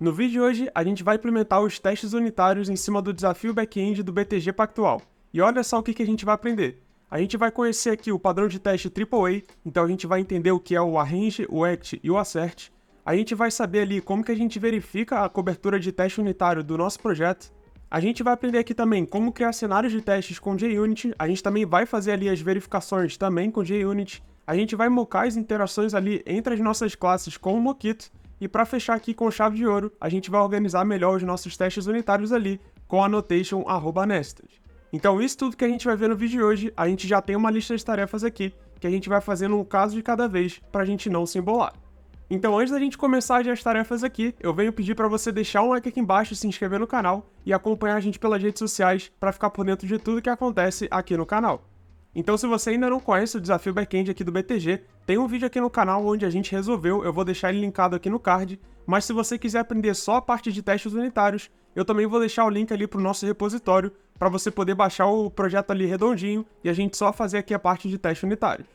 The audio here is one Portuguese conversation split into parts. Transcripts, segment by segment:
No vídeo de hoje, a gente vai implementar os testes unitários em cima do desafio back-end do BTG Pactual. E olha só o que a gente vai aprender. A gente vai conhecer aqui o padrão de teste AAA, então a gente vai entender o que é o arrange, o act e o assert. A gente vai saber ali como que a gente verifica a cobertura de teste unitário do nosso projeto. A gente vai aprender aqui também como criar cenários de testes com JUnit. A gente também vai fazer ali as verificações também com JUnit. A gente vai mocar as interações ali entre as nossas classes com o Mockito. E para fechar aqui com chave de ouro, a gente vai organizar melhor os nossos testes unitários ali com a annotation @nested. Então isso tudo que a gente vai ver no vídeo de hoje, a gente já tem uma lista de tarefas aqui, que a gente vai fazendo um caso de cada vez para a gente não se embolar. Então antes da gente começar as tarefas aqui, eu venho pedir para você deixar um like aqui embaixo, se inscrever no canal e acompanhar a gente pelas redes sociais para ficar por dentro de tudo que acontece aqui no canal. Então se você ainda não conhece o desafio back-end aqui do BTG, tem um vídeo aqui no canal onde a gente resolveu, eu vou deixar ele linkado aqui no card, mas se você quiser aprender só a parte de testes unitários, eu também vou deixar o link ali para o nosso repositório, para você poder baixar o projeto ali redondinho e a gente só fazer aqui a parte de testes unitários.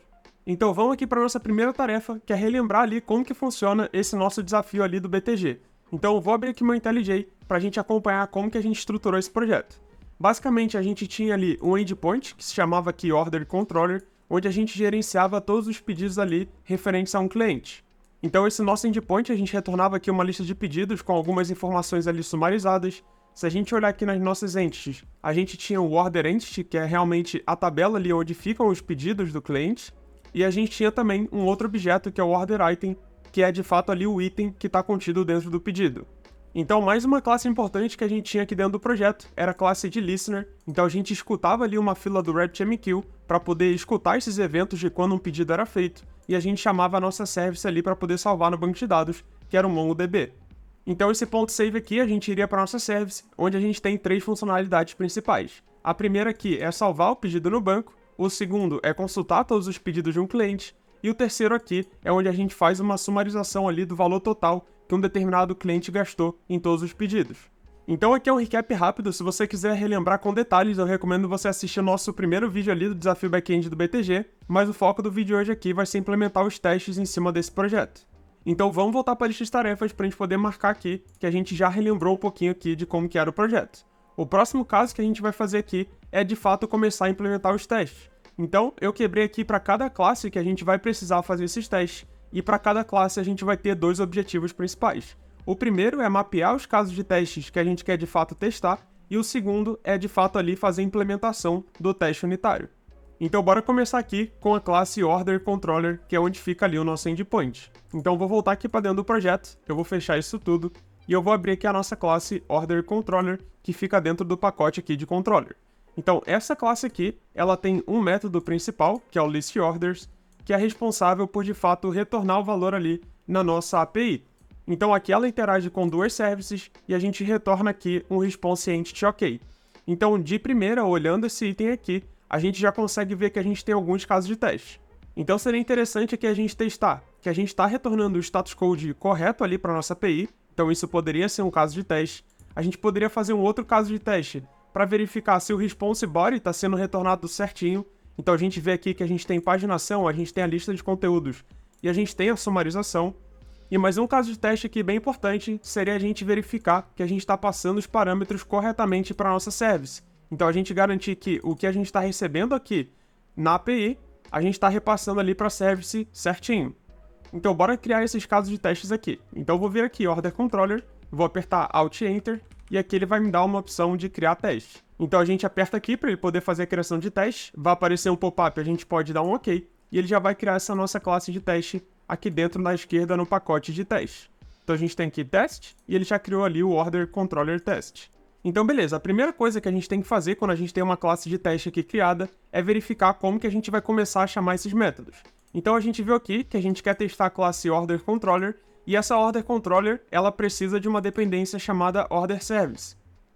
Então vamos aqui para a nossa primeira tarefa, que é relembrar ali como que funciona esse nosso desafio ali do BTG. Então eu vou abrir aqui meu IntelliJ para a gente acompanhar como que a gente estruturou esse projeto. Basicamente a gente tinha ali um endpoint, que se chamava aqui Order Controller, onde a gente gerenciava todos os pedidos ali referentes a um cliente. Então esse nosso endpoint a gente retornava aqui uma lista de pedidos com algumas informações ali sumarizadas. Se a gente olhar aqui nas nossas entities, a gente tinha o Order Entity, que é realmente a tabela ali onde ficam os pedidos do cliente. E a gente tinha também um outro objeto, que é o Order Item, que é de fato ali o item que está contido dentro do pedido. Então, mais uma classe importante que a gente tinha aqui dentro do projeto era a classe de Listener. Então, a gente escutava ali uma fila do RabbitMQ para poder escutar esses eventos de quando um pedido era feito, e a gente chamava a nossa service ali para poder salvar no banco de dados, que era o MongoDB. Então, esse ponto save aqui, a gente iria para a nossa service, onde a gente tem três funcionalidades principais. A primeira aqui é salvar o pedido no banco, o segundo é consultar todos os pedidos de um cliente, e o terceiro aqui é onde a gente faz uma sumarização ali do valor total que um determinado cliente gastou em todos os pedidos. Então aqui é um recap rápido, se você quiser relembrar com detalhes, eu recomendo você assistir o nosso primeiro vídeo ali do desafio back-end do BTG, mas o foco do vídeo hoje aqui vai ser implementar os testes em cima desse projeto. Então vamos voltar para a lista de tarefas para a gente poder marcar aqui que a gente já relembrou um pouquinho aqui de como que era o projeto. O próximo caso que a gente vai fazer aqui é de fato começar a implementar os testes. Então eu quebrei aqui para cada classe que a gente vai precisar fazer esses testes, e para cada classe a gente vai ter dois objetivos principais. O primeiro é mapear os casos de testes que a gente quer de fato testar, e o segundo é de fato ali fazer a implementação do teste unitário. Então bora começar aqui com a classe Order Controller, que é onde fica ali o nosso endpoint. Então vou voltar aqui para dentro do projeto, eu vou fechar isso tudo, e eu vou abrir aqui a nossa classe Order Controller, que fica dentro do pacote aqui de controller. Então essa classe aqui, ela tem um método principal, que é o listOrders, que é responsável por de fato retornar o valor ali na nossa API. Então aqui ela interage com duas services e a gente retorna aqui um response entity ok. Então de primeira, olhando esse item aqui, a gente já consegue ver que a gente tem alguns casos de teste. Então seria interessante aqui a gente testar que a gente está retornando o status code correto ali para nossa API, então isso poderia ser um caso de teste. A gente poderia fazer um outro caso de teste para verificar se o response body está sendo retornado certinho. Então a gente vê aqui que a gente tem paginação, a gente tem a lista de conteúdos e a gente tem a sumarização. E mais um caso de teste aqui bem importante seria a gente verificar que a gente está passando os parâmetros corretamente para a nossa service. Então a gente garantir que o que a gente está recebendo aqui na API, a gente está repassando ali para a service certinho. Então bora criar esses casos de testes aqui. Então eu vou vir aqui Order Controller, vou apertar Alt Enter e aqui ele vai me dar uma opção de criar teste. Então a gente aperta aqui para ele poder fazer a criação de teste, vai aparecer um pop-up, a gente pode dar um OK, e ele já vai criar essa nossa classe de teste aqui dentro na esquerda no pacote de teste. Então a gente tem aqui test, e ele já criou ali o Order Controller Test. Então beleza, a primeira coisa que a gente tem que fazer quando a gente tem uma classe de teste aqui criada é verificar como que a gente vai começar a chamar esses métodos. Então a gente viu aqui que a gente quer testar a classe Order Controller, e essa Order Controller, ela precisa de uma dependência chamada Order Service.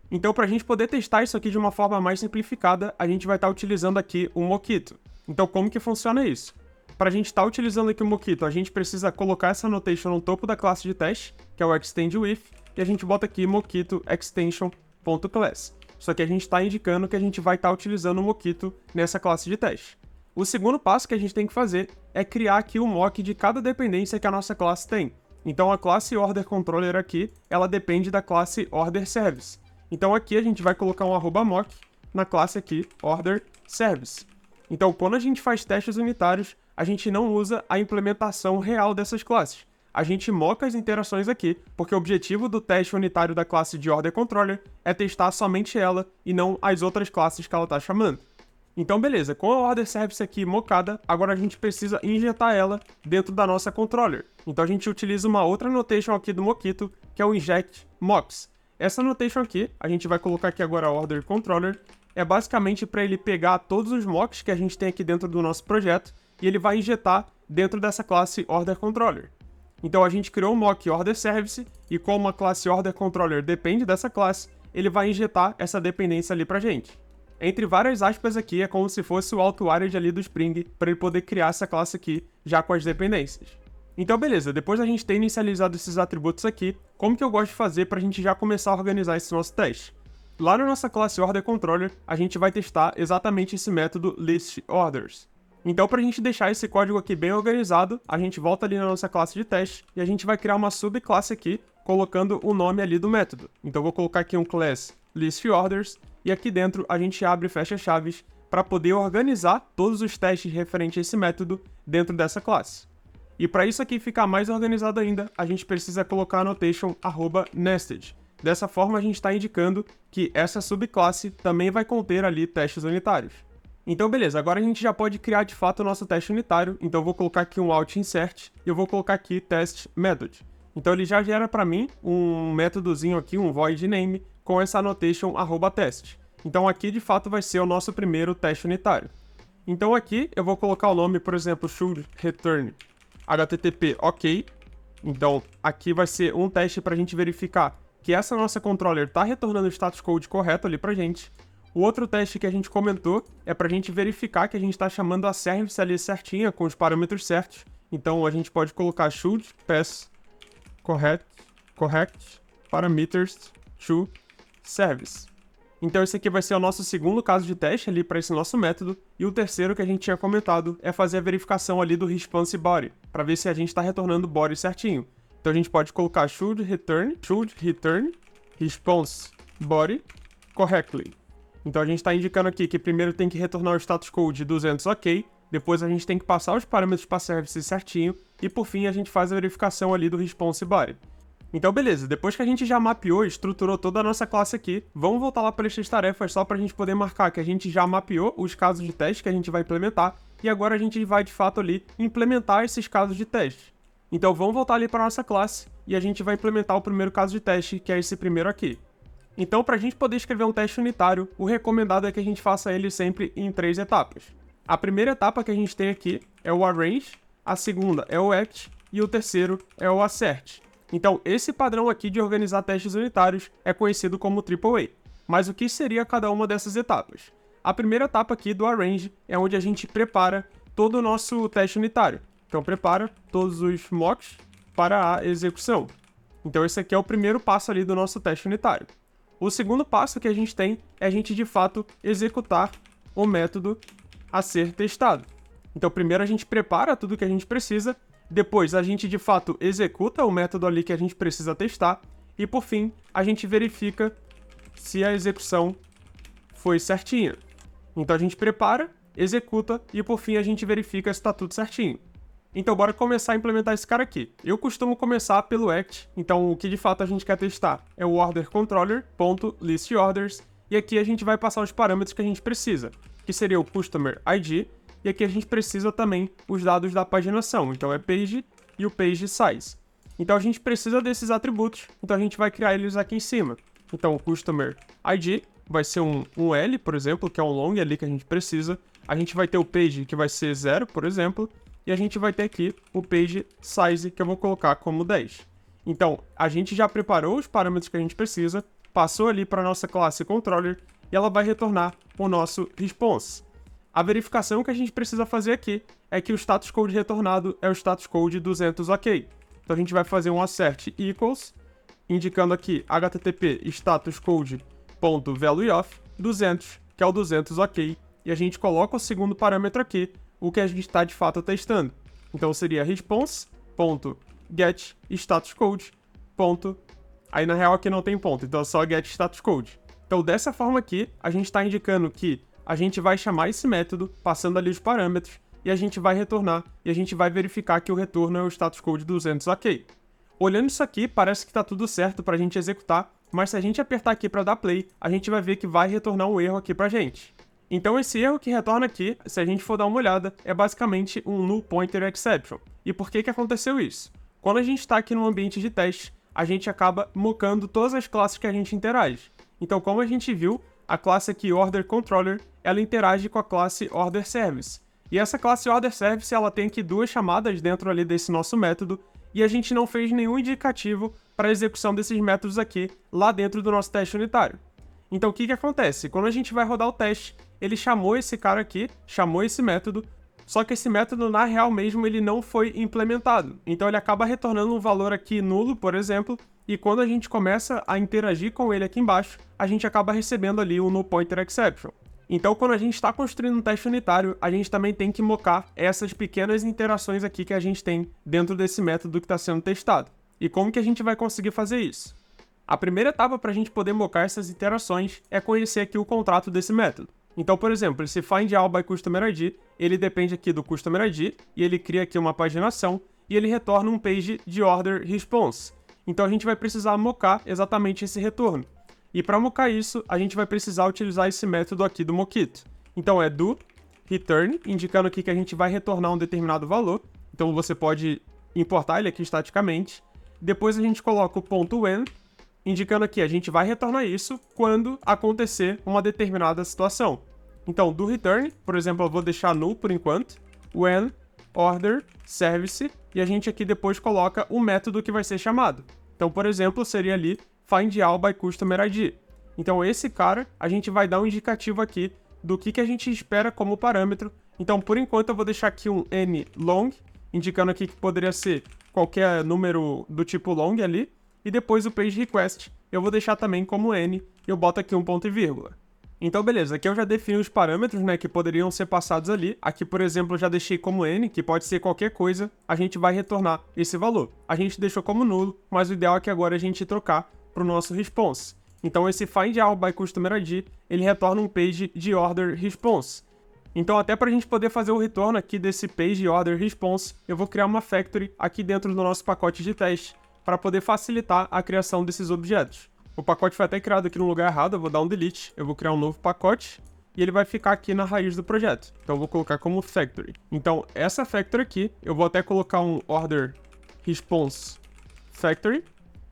Então, para a gente poder testar isso aqui de uma forma mais simplificada, a gente vai estar utilizando aqui o Mockito. Então, como que funciona isso? Para a gente estar utilizando aqui o Mockito, a gente precisa colocar essa annotation no topo da classe de teste, que é o extend_with, e a gente bota aqui Mockito extension.class. Só que a gente está indicando que a gente vai estar utilizando o Mockito nessa classe de teste. O segundo passo que a gente tem que fazer é criar aqui o mock de cada dependência que a nossa classe tem. Então a classe OrderController aqui, ela depende da classe OrderService. Então aqui a gente vai colocar um @mock na classe aqui, OrderService. Então quando a gente faz testes unitários, a gente não usa a implementação real dessas classes. A gente moca as interações aqui, porque o objetivo do teste unitário da classe de OrderController é testar somente ela e não as outras classes que ela está chamando. Então beleza, com a OrderService aqui mocada, agora a gente precisa injetar ela dentro da nossa controller. Então a gente utiliza uma outra notation aqui do Mockito, que é o inject mocks. Essa notation aqui, a gente vai colocar aqui agora OrderController, é basicamente para ele pegar todos os mocks que a gente tem aqui dentro do nosso projeto e ele vai injetar dentro dessa classe OrderController. Então a gente criou um mock OrderService e como a classe OrderController depende dessa classe, ele vai injetar essa dependência ali pra gente. Entre várias aspas aqui, é como se fosse o auto-arid ali do Spring, para ele poder criar essa classe aqui, já com as dependências. Então beleza, depois da gente ter inicializado esses atributos aqui, como que eu gosto de fazer para a gente já começar a organizar esse nosso teste? Lá na nossa classe OrderController, a gente vai testar exatamente esse método listOrders. Então para a gente deixar esse código aqui bem organizado, a gente volta ali na nossa classe de teste e a gente vai criar uma subclasse aqui, colocando o nome ali do método. Então eu vou colocar aqui um class listOrders, e aqui dentro a gente abre e fecha chaves para poder organizar todos os testes referentes a esse método dentro dessa classe. E para isso aqui ficar mais organizado ainda, a gente precisa colocar a notation @nested. Dessa forma a gente está indicando que essa subclasse também vai conter ali testes unitários. Então beleza, agora a gente já pode criar de fato o nosso teste unitário, então eu vou colocar aqui um out insert e eu vou colocar aqui test method. Então ele já gera para mim um métodozinho aqui, um void name, com essa annotation @test. Então aqui de fato vai ser o nosso primeiro teste unitário. Então aqui eu vou colocar o nome, por exemplo, should return http ok. Então aqui vai ser um teste para a gente verificar que essa nossa controller está retornando o status code correto ali para gente. O outro teste que a gente comentou é para a gente verificar que a gente está chamando a service ali certinha, com os parâmetros certos. Então a gente pode colocar should pass correct parameters to service. Então esse aqui vai ser o nosso segundo caso de teste ali para esse nosso método, e o terceiro que a gente tinha comentado é fazer a verificação ali do response body, para ver se a gente está retornando o body certinho. Então a gente pode colocar should return response body correctly. Então a gente está indicando aqui que primeiro tem que retornar o status code 200 ok, depois a gente tem que passar os parâmetros para service certinho, e por fim a gente faz a verificação ali do response body. Então beleza, depois que a gente já mapeou e estruturou toda a nossa classe aqui, vamos voltar lá para estas tarefas só para a gente poder marcar que a gente já mapeou os casos de teste que a gente vai implementar, e agora a gente vai de fato ali implementar esses casos de teste. Então vamos voltar ali para a nossa classe e a gente vai implementar o primeiro caso de teste, que é esse primeiro aqui. Então para a gente poder escrever um teste unitário, o recomendado é que a gente faça ele sempre em 3 etapas. A primeira etapa que a gente tem aqui é o arrange, a segunda é o act e o terceiro é o assert. Então, esse padrão aqui de organizar testes unitários é conhecido como AAA. Mas o que seria cada uma dessas etapas? A primeira etapa aqui do arrange é onde a gente prepara todo o nosso teste unitário. Então, prepara todos os mocks para a execução. Então, esse aqui é o primeiro passo ali do nosso teste unitário. O segundo passo que a gente tem é a gente, de fato, executar o método a ser testado. Então, primeiro a gente prepara tudo que a gente precisa, depois a gente de fato executa o método ali que a gente precisa testar, e por fim a gente verifica se a execução foi certinha. Então a gente prepara, executa e por fim a gente verifica se está tudo certinho. Então bora começar a implementar esse cara aqui. Eu costumo começar pelo act, então o que de fato a gente quer testar é o OrderController.listOrders, e aqui a gente vai passar os parâmetros que a gente precisa, que seria o Customer ID, e aqui a gente precisa também os dados da paginação, então é page e o page size. Então a gente precisa desses atributos, então a gente vai criar eles aqui em cima. Então o Customer ID vai ser um L, por exemplo, que é um long ali que a gente precisa. A gente vai ter o page, que vai ser 0, por exemplo, e a gente vai ter aqui o page size, que eu vou colocar como 10. Então a gente já preparou os parâmetros que a gente precisa, passou ali para a nossa classe controller, e ela vai retornar o nosso response. A verificação que a gente precisa fazer aqui é que o status code retornado é o status code 200 ok. Então a gente vai fazer um assert equals, indicando aqui http status code.valueOf 200, que é o 200 ok, e a gente coloca o segundo parâmetro aqui, o que a gente está de fato testando. Então seria response.value get status code, ponto. Aí na real aqui não tem ponto, então é só get status code. Então dessa forma aqui, a gente está indicando que a gente vai chamar esse método, passando ali os parâmetros, e a gente vai retornar, e a gente vai verificar que o retorno é o status code 200 ok. Olhando isso aqui, parece que está tudo certo para a gente executar, mas se a gente apertar aqui para dar play, a gente vai ver que vai retornar um erro aqui para a gente. Então esse erro que retorna aqui, se a gente for dar uma olhada, é basicamente um null pointer exception. E por que aconteceu isso? Quando a gente está aqui no ambiente de teste, a gente acaba mocando todas as classes que a gente interage. Então como a gente viu, a classe aqui Order Controller, ela interage com a classe Order Service. E essa classe Order Service, ela tem aqui duas chamadas dentro ali desse nosso método, e a gente não fez nenhum indicativo para a execução desses métodos aqui, lá dentro do nosso teste unitário. Então o que acontece? Quando a gente vai rodar o teste, ele chamou esse cara aqui, chamou esse método, só que esse método, na real mesmo, ele não foi implementado. Então ele acaba retornando um valor aqui nulo, por exemplo, e quando a gente começa a interagir com ele aqui embaixo, a gente acaba recebendo ali um null pointer exception. Então, quando a gente está construindo um teste unitário, a gente também tem que mocar essas pequenas interações aqui que a gente tem dentro desse método que está sendo testado. E como que a gente vai conseguir fazer isso? A primeira etapa para a gente poder mocar essas interações é conhecer aqui o contrato desse método. Então, por exemplo, esse findAll by customer ID, ele depende aqui do customer ID, e ele cria aqui uma paginação, e ele retorna um page de order response. Então a gente vai precisar mocar exatamente esse retorno. E para mocar isso, a gente vai precisar utilizar esse método aqui do mockit. Então é do return, indicando aqui que a gente vai retornar um determinado valor. Então você pode importar ele aqui estaticamente. Depois a gente coloca o ponto .when, indicando aqui a gente vai retornar isso quando acontecer uma determinada situação. Então do return, por exemplo, eu vou deixar null por enquanto, when order service, e a gente aqui depois coloca o método que vai ser chamado. Então, por exemplo, seria ali findAll by customer ID. Então esse cara, a gente vai dar um indicativo aqui do que a gente espera como parâmetro. Então, por enquanto, eu vou deixar aqui um nLong, indicando aqui que poderia ser qualquer número do tipo long ali. E depois o page request, eu vou deixar também como n, e eu boto aqui um ponto e vírgula. Então, beleza, aqui eu já defini os parâmetros, né, que poderiam ser passados ali. Aqui, por exemplo, eu já deixei como n, que pode ser qualquer coisa, a gente vai retornar esse valor. A gente deixou como nulo, mas o ideal é que agora a gente trocar para o nosso response. Então, esse findAll by customer ID, ele retorna um page de order response. Então, até para a gente poder fazer o retorno aqui desse page order response, eu vou criar uma factory aqui dentro do nosso pacote de teste, para poder facilitar a criação desses objetos. O pacote foi até criado aqui no lugar errado, eu vou dar um delete, eu vou criar um novo pacote, e ele vai ficar aqui na raiz do projeto. Então eu vou colocar como factory. Então essa factory aqui, eu vou até colocar um order response factory,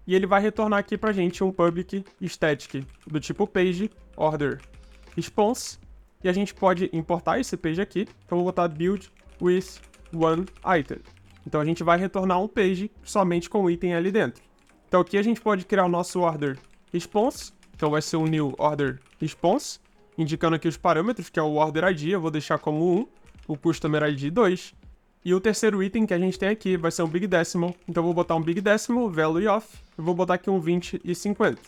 e ele vai retornar aqui pra gente um public static do tipo page order response, e a gente pode importar esse page aqui, então eu vou botar build with one item. Então a gente vai retornar um page somente com o item ali dentro. Então aqui a gente pode criar o nosso order response, então vai ser um new order response, indicando aqui os parâmetros, que é o order ID, eu vou deixar como 1, o customer ID 2, e o terceiro item que a gente tem aqui vai ser um big decimal, então eu vou botar um big decimal, value of, eu vou botar aqui um 20 e 50.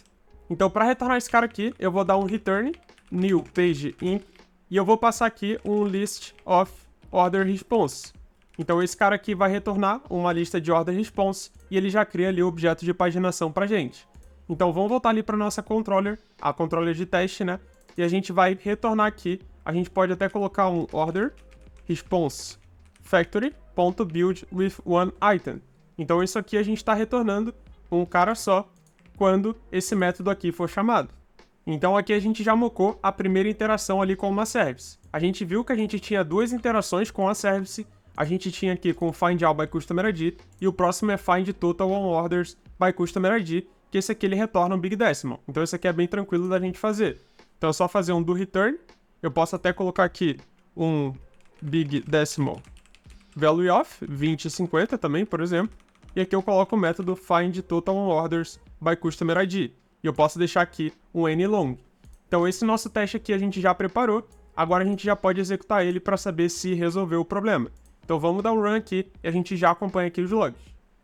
Então para retornar esse cara aqui, eu vou dar um return, new page imp, e eu vou passar aqui um list of order response. Então esse cara aqui vai retornar uma lista de order response e ele já cria ali o objeto de paginação pra gente. Então vamos voltar ali para nossa controller, a controller de teste, né? E a gente vai retornar aqui, a gente pode até colocar um order response factory.build with one item. Então isso aqui a gente está retornando um cara só quando esse método aqui for chamado. Então aqui a gente já mocou a primeira interação ali com uma service. A gente viu que a gente tinha duas interações com a service. A gente tinha aqui com o findAll by customer ID e o próximo é find total on orders by customer ID, que esse aqui ele retorna um big decimal. Então esse aqui é bem tranquilo da gente fazer. Então é só fazer um do return. Eu posso até colocar aqui um big decimal value of 20 e 50 também, por exemplo. E aqui eu coloco o método find total on orders by customer ID. E eu posso deixar aqui um nLong. Então esse nosso teste aqui a gente já preparou. Agora a gente já pode executar ele para saber se resolveu o problema. Então vamos dar um run aqui e a gente já acompanha aqui os logs.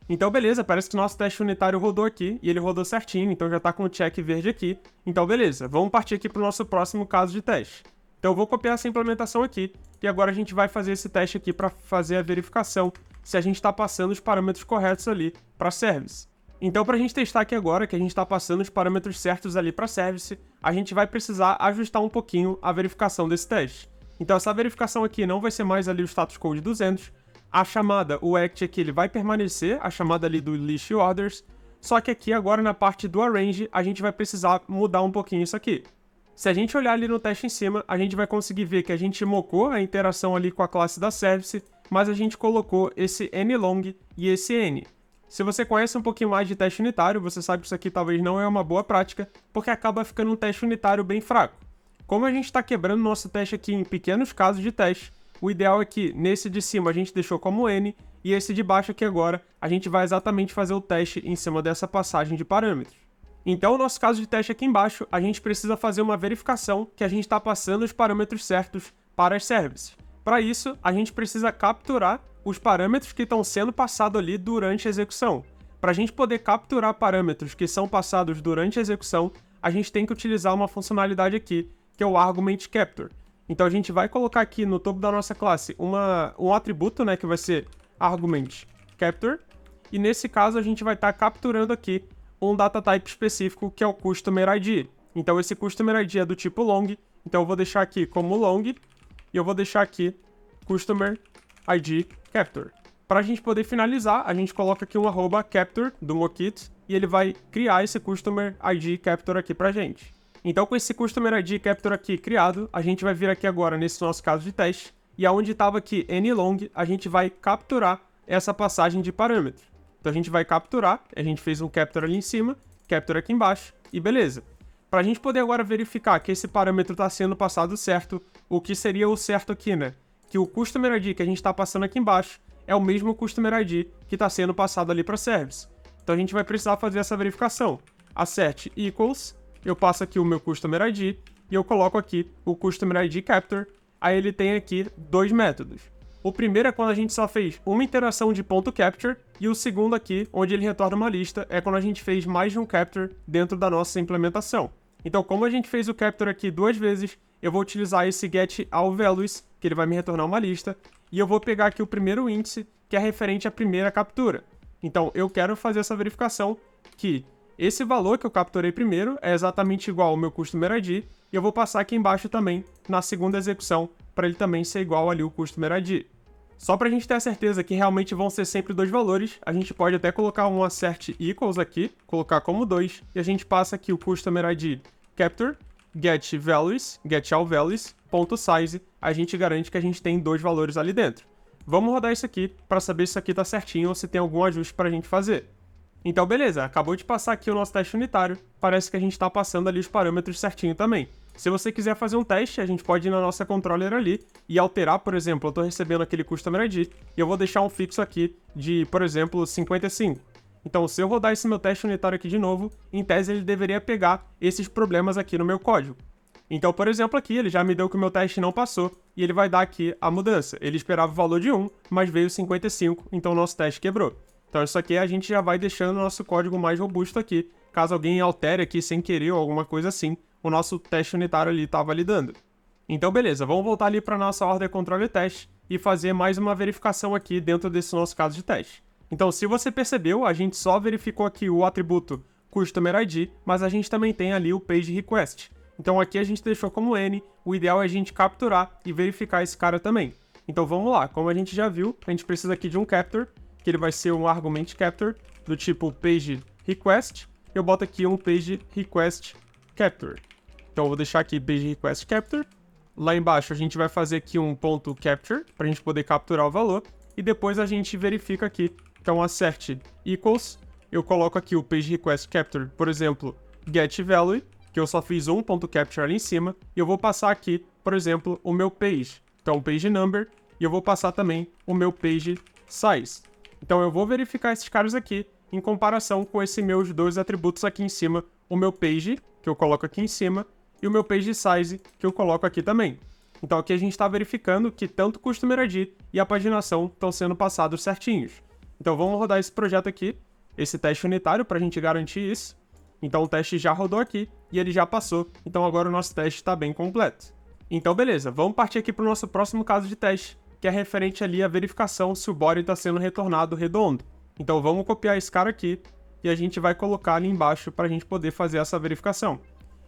Então beleza, parece que o nosso teste unitário rodou aqui e ele rodou certinho, então já está com o check verde aqui. Então beleza, vamos partir aqui para o nosso próximo caso de teste. Então eu vou copiar essa implementação aqui e agora a gente vai fazer esse teste aqui para fazer a verificação se a gente está passando os parâmetros corretos ali para service. Então, para a gente testar aqui agora que a gente está passando os parâmetros certos ali para service, a gente vai precisar ajustar um pouquinho a verificação desse teste. Então, essa verificação aqui não vai ser mais ali o status code 200, a chamada, o act aqui, ele vai permanecer, a chamada ali do list orders, só que aqui agora na parte do arrange, a gente vai precisar mudar um pouquinho isso aqui. Se a gente olhar ali no teste em cima, a gente vai conseguir ver que a gente mocou a interação ali com a classe da service, mas a gente colocou esse nlong e esse n. Se você conhece um pouquinho mais de teste unitário, você sabe que isso aqui talvez não é uma boa prática, porque acaba ficando um teste unitário bem fraco. Como a gente está quebrando nosso teste aqui em pequenos casos de teste, o ideal é que nesse de cima a gente deixou como n, e esse de baixo aqui agora, a gente vai exatamente fazer o teste em cima dessa passagem de parâmetros. Então, no nosso caso de teste aqui embaixo, a gente precisa fazer uma verificação que a gente está passando os parâmetros certos para as services. Para isso, a gente precisa capturar os parâmetros que estão sendo passados ali durante a execução. Para a gente poder capturar parâmetros que são passados durante a execução, a gente tem que utilizar uma funcionalidade aqui, que é o argument capture. Então a gente vai colocar aqui no topo da nossa classe um atributo, né, que vai ser argument capture, e nesse caso a gente vai estar capturando aqui um data type específico, que é o customer ID. Então esse customer ID é do tipo long, então eu vou deixar aqui como long, e eu vou deixar aqui customer ID capture. Para a gente poder finalizar, a gente coloca aqui um @capture do Mockit, e ele vai criar esse customer ID capture aqui pra gente. Então, com esse Customer ID Capture aqui criado, a gente vai vir aqui agora nesse nosso caso de teste, e aonde estava aqui nlong, a gente vai capturar essa passagem de parâmetro. Então, a gente vai capturar, a gente fez um capture ali em cima, capture aqui embaixo, e beleza. Para a gente poder agora verificar que esse parâmetro está sendo passado certo, o que seria o certo aqui, né? Que o Customer ID que a gente está passando aqui embaixo é o mesmo Customer ID que está sendo passado ali para Service. Então, a gente vai precisar fazer essa verificação. Assert equals, eu passo aqui o meu Customer ID e eu coloco aqui o Customer ID Capture. Aí ele tem aqui dois métodos. O primeiro é quando a gente só fez uma interação de ponto capture, e o segundo aqui, onde ele retorna uma lista, é quando a gente fez mais de um capture dentro da nossa implementação. Então, como a gente fez o capture aqui duas vezes, eu vou utilizar esse getAllValues, que ele vai me retornar uma lista, e eu vou pegar aqui o primeiro índice, que é referente à primeira captura. Então, eu quero fazer essa verificação que esse valor que eu capturei primeiro é exatamente igual ao meu Customer ID, e eu vou passar aqui embaixo também, na segunda execução, para ele também ser igual ali o Customer ID. Só para a gente ter a certeza que realmente vão ser sempre dois valores, a gente pode até colocar um assert equals aqui, colocar como 2, e a gente passa aqui o Customer ID Capture, getAllValues.size, a gente garante que a gente tem dois valores ali dentro. Vamos rodar isso aqui para saber se isso aqui está certinho ou se tem algum ajuste para a gente fazer. Então, beleza, acabou de passar aqui o nosso teste unitário, parece que a gente está passando ali os parâmetros certinho também. Se você quiser fazer um teste, a gente pode ir na nossa controller ali e alterar, por exemplo, eu estou recebendo aquele Customer ID e eu vou deixar um fixo aqui de, por exemplo, 55. Então, se eu rodar esse meu teste unitário aqui de novo, em tese ele deveria pegar esses problemas aqui no meu código. Então, por exemplo, aqui ele já me deu que o meu teste não passou e ele vai dar aqui a mudança. Ele esperava o valor de 1, mas veio 55, então o nosso teste quebrou. Então isso aqui a gente já vai deixando o nosso código mais robusto aqui, caso alguém altere aqui sem querer ou alguma coisa assim, o nosso teste unitário ali está validando. Então beleza, vamos voltar ali para a nossa ordem controle teste e fazer mais uma verificação aqui dentro desse nosso caso de teste. Então se você percebeu, a gente só verificou aqui o atributo Customer ID, mas a gente também tem ali o Page Request. Então aqui a gente deixou como N, o ideal é a gente capturar e verificar esse cara também. Então vamos lá, como a gente já viu, a gente precisa aqui de um capture, que ele vai ser um argument capture do tipo page request, eu boto aqui um page request capture. Então eu vou deixar aqui page request capture, lá embaixo a gente vai fazer aqui um ponto capture, para a gente poder capturar o valor, e depois a gente verifica aqui, então assert equals, eu coloco aqui o page request capture, por exemplo, getValue, que eu só fiz um ponto capture ali em cima, e eu vou passar aqui, por exemplo, o meu page, então page number, e eu vou passar também o meu page size. Então eu vou verificar esses caras aqui em comparação com esses meus dois atributos aqui em cima, o meu page, que eu coloco aqui em cima, e o meu page size, que eu coloco aqui também. Então aqui a gente está verificando que tanto o Customer ID e a paginação estão sendo passados certinhos. Então vamos rodar esse projeto aqui, esse teste unitário, para a gente garantir isso. Então o teste já rodou aqui e ele já passou, então agora o nosso teste está bem completo. Então beleza, vamos partir aqui para o nosso próximo caso de teste, que é referente ali à verificação se o body está sendo retornado redondo. Então vamos copiar esse cara aqui e a gente vai colocar ali embaixo para a gente poder fazer essa verificação.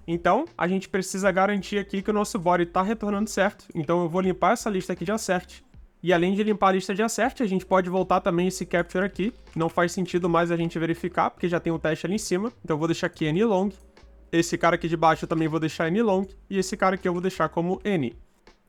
Então, a gente precisa garantir aqui que o nosso body está retornando certo. Então eu vou limpar essa lista aqui de assert. E além de limpar a lista de assert, a gente pode voltar também esse capture aqui. Não faz sentido mais a gente verificar, porque já tem um teste ali em cima. Então eu vou deixar aqui anylong. Esse cara aqui de baixo eu também vou deixar anylong. E esse cara aqui eu vou deixar como any.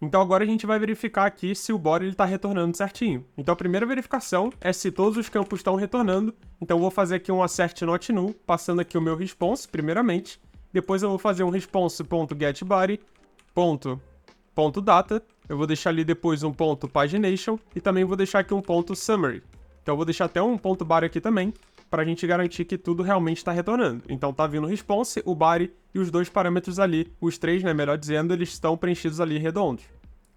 Então agora a gente vai verificar aqui se o body está retornando certinho. Então a primeira verificação é se todos os campos estão retornando. Então eu vou fazer aqui um assert not null, passando aqui o meu response primeiramente. Depois eu vou fazer um response.getBody.data. Eu vou deixar ali depois um ponto pagination e também vou deixar aqui um ponto summary. Então eu vou deixar até um ponto body aqui também, para a gente garantir que tudo realmente está retornando. Então tá vindo o response, o body e os dois parâmetros ali, os três, né, melhor dizendo, eles estão preenchidos ali redondos.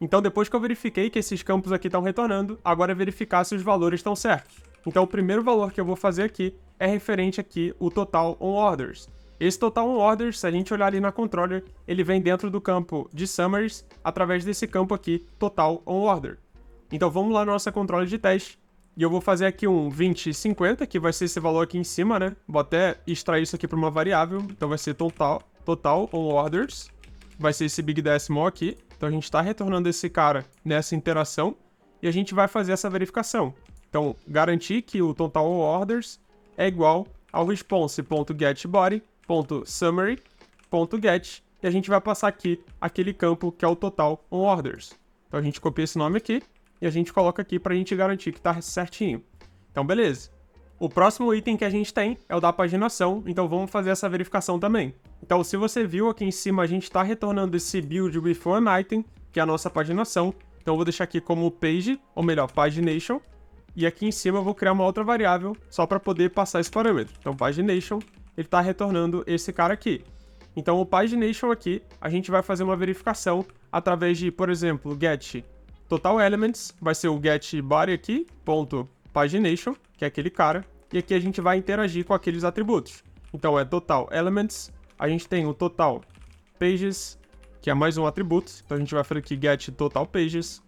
Então depois que eu verifiquei que esses campos aqui estão retornando, agora é verificar se os valores estão certos. Então o primeiro valor que eu vou fazer aqui é referente aqui o total on orders. Esse total on orders, se a gente olhar ali na controller, ele vem dentro do campo de summaries, através desse campo aqui, total on order. Então vamos lá na nossa controller de teste, e eu vou fazer aqui um 2050, que vai ser esse valor aqui em cima, né? Vou até extrair isso aqui para uma variável, então vai ser total on orders, vai ser esse big decimal aqui. Então a gente está retornando esse cara nessa interação, e a gente vai fazer essa verificação. Então, garantir que o total on orders é igual ao response.getBody.summary.get, e a gente vai passar aqui aquele campo que é o total on orders. Então a gente copia esse nome aqui e a gente coloca aqui para a gente garantir que está certinho. Então beleza. O próximo item que a gente tem é o da paginação, então vamos fazer essa verificação também. Então se você viu aqui em cima, a gente está retornando esse build with one item, que é a nossa paginação. Então eu vou deixar aqui como page, ou melhor, pagination. E aqui em cima eu vou criar uma outra variável só para poder passar esse parâmetro. Então pagination, ele está retornando esse cara aqui. Então o pagination aqui, a gente vai fazer uma verificação através de, por exemplo, get total elements, vai ser o get body aqui, ponto pagination, que é aquele cara. E aqui a gente vai interagir com aqueles atributos. Então é total elements, a gente tem o total pages, que é mais um atributo. Então a gente vai fazer aqui get total pages.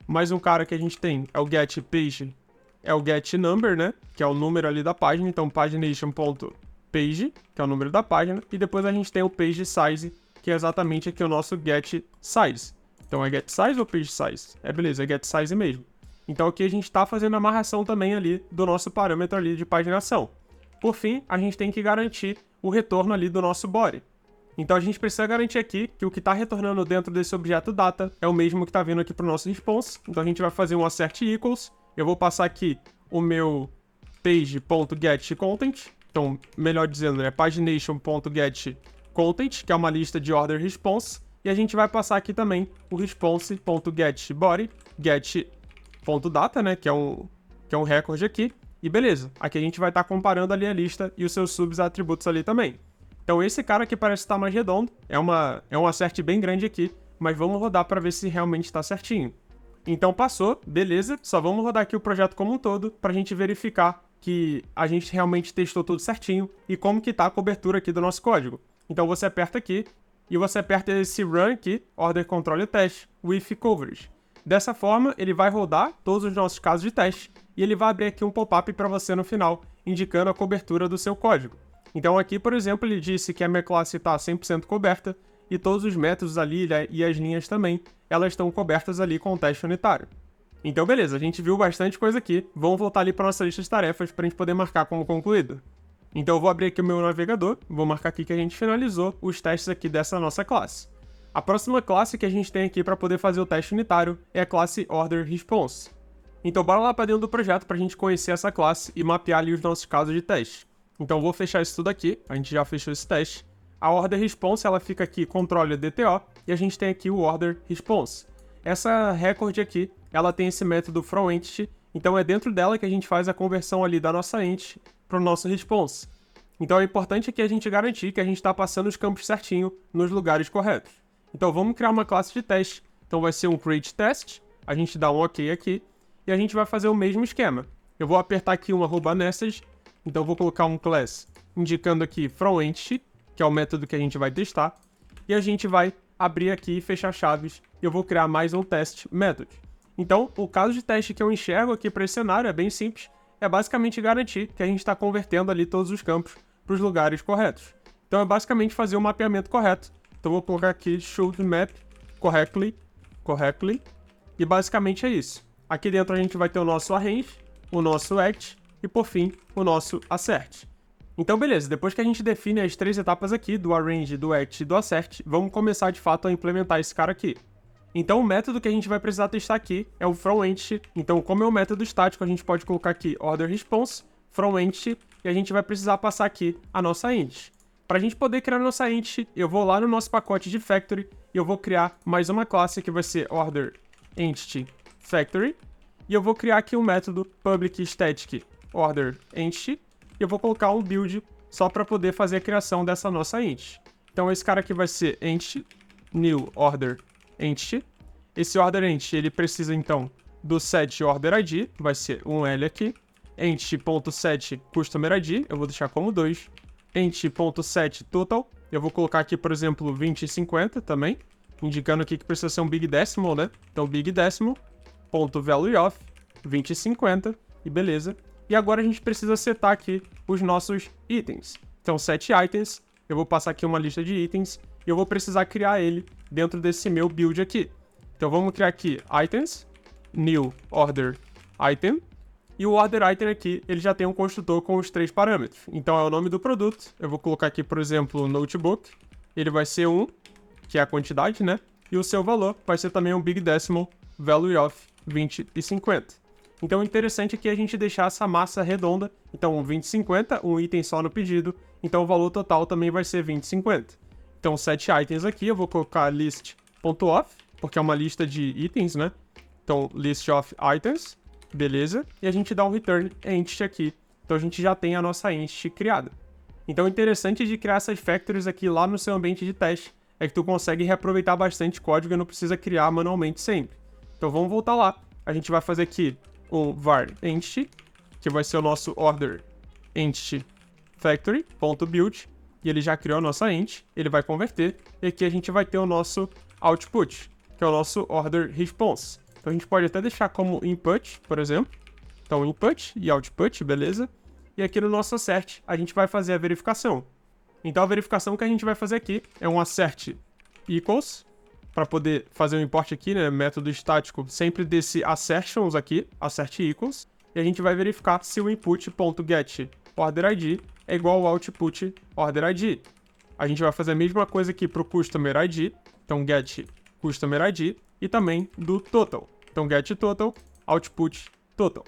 Mais um cara que a gente tem é o get page, é o get number, né? Que é o número ali da página. Então pagination.page, que é o número da página. E depois a gente tem o page size, que é exatamente aqui o nosso get size. Então é get size ou page size? É beleza, é get size mesmo. Então aqui a gente está fazendo a amarração também ali do nosso parâmetro ali de paginação. Por fim, a gente tem que garantir o retorno ali do nosso body. Então a gente precisa garantir aqui que o que está retornando dentro desse objeto data é o mesmo que está vindo aqui para o nosso response. Então a gente vai fazer um assert equals. Eu vou passar aqui o meu page.getContent. Então, melhor dizendo, é pagination.getContent, que é uma lista de order response. E a gente vai passar aqui também o response.getBody, get.data, né, que é um recorde aqui. E beleza, aqui a gente vai estar comparando ali a lista e os seus subatributos ali também. Então esse cara aqui parece estar mais redondo, é um assert bem grande aqui, mas vamos rodar para ver se realmente está certinho. Então passou, beleza, só vamos rodar aqui o projeto como um todo para a gente verificar que a gente realmente testou tudo certinho e como que está a cobertura aqui do nosso código. Então você aperta aqui e você aperta esse run aqui, order control test with coverage. Dessa forma, ele vai rodar todos os nossos casos de teste e ele vai abrir aqui um pop-up para você no final, indicando a cobertura do seu código. Então aqui, por exemplo, ele disse que a minha classe está 100% coberta e todos os métodos ali e as linhas também, elas estão cobertas ali com o teste unitário. Então beleza, a gente viu bastante coisa aqui, vamos voltar ali para nossa lista de tarefas para a gente poder marcar como concluído. Então eu vou abrir aqui o meu navegador, vou marcar aqui que a gente finalizou os testes aqui dessa nossa classe. A próxima classe que a gente tem aqui para poder fazer o teste unitário é a classe Order Response. Então bora lá para dentro do projeto para a gente conhecer essa classe e mapear ali os nossos casos de teste. Então vou fechar isso tudo aqui, a gente já fechou esse teste. A Order Response, ela fica aqui controle DTO, e a gente tem aqui o Order Response. Essa record aqui, ela tem esse método fromEntity, então é dentro dela que a gente faz a conversão ali da nossa entity para o nosso response. Então é importante aqui a gente garantir que a gente está passando os campos certinho nos lugares corretos. Então vamos criar uma classe de teste, então vai ser um create test, a gente dá um ok aqui, e a gente vai fazer o mesmo esquema. Eu vou apertar aqui um @message, então vou colocar um class indicando aqui fromEntity, que é o método que a gente vai testar, e a gente vai abrir aqui e fechar chaves, e eu vou criar mais um test method. Então, o caso de teste que eu enxergo aqui para esse cenário é bem simples, é basicamente garantir que a gente está convertendo ali todos os campos para os lugares corretos. Então, é basicamente fazer o mapeamento correto. Então, vou colocar aqui should map correctly, e basicamente é isso. Aqui dentro a gente vai ter o nosso arrange, o nosso act e, por fim, o nosso assert. Então, beleza, depois que a gente define as 3 etapas aqui, do arrange, do act e do assert, vamos começar de fato a implementar esse cara aqui. Então, o método que a gente vai precisar testar aqui é o fromEntity. Então, como é um método estático, a gente pode colocar aqui orderResponse, fromEntity, e a gente vai precisar passar aqui a nossa entity. Para a gente poder criar a nossa entity, eu vou lá no nosso pacote de factory e eu vou criar mais uma classe que vai ser orderEntityFactory, e eu vou criar aqui um método public static orderEntity, e eu vou colocar um build só para poder fazer a criação dessa nossa entity. Então, esse cara aqui vai ser entity new order entity. Esse order entity, ele precisa então do set order id, vai ser um L aqui, entity.set customer id, eu vou deixar como 2, entity.set total, eu vou colocar aqui, por exemplo, 2050 também, indicando aqui que precisa ser um big decimal, né? Então, big decimal, ponto value of, 2050, e beleza. E agora a gente precisa setar aqui os nossos itens. Então, set items, eu vou passar aqui uma lista de itens, e eu vou precisar criar ele dentro desse meu build aqui. Então, vamos criar aqui items, new order item, e o order item aqui, ele já tem um construtor com os 3 parâmetros. Então, é o nome do produto, eu vou colocar aqui, por exemplo, notebook, ele vai ser 1, que é a quantidade, né? E o seu valor vai ser também um big decimal, value of 20 e 50. Então, o interessante é que a gente deixar essa massa redonda. Então, 20,50, um item só no pedido. Então, o valor total também vai ser 20,50. Então, 7 itens aqui, eu vou colocar list.off, porque é uma lista de itens, né? Então, list of items, beleza. E a gente dá um return entity aqui. Então, a gente já tem a nossa entity criada. Então, o interessante de criar essas factories aqui lá no seu ambiente de teste é que tu consegue reaproveitar bastante código e não precisa criar manualmente sempre. Então, vamos voltar lá. A gente vai fazer aqui um var entity, que vai ser o nosso order entity factory.build, e ele já criou a nossa int, ele vai converter, e aqui a gente vai ter o nosso output, que é o nosso order response. Então a gente pode até deixar como input, por exemplo. Então input e output, beleza? E aqui no nosso assert, a gente vai fazer a verificação. Então a verificação que a gente vai fazer aqui é um assert equals, para poder fazer o import aqui, né, método estático, sempre desse assertions aqui, assert equals, e a gente vai verificar se o input.getOrderID é igual ao output orderID. A gente vai fazer a mesma coisa aqui para o customer ID, então get customer ID, e também do total. Então get total, output total.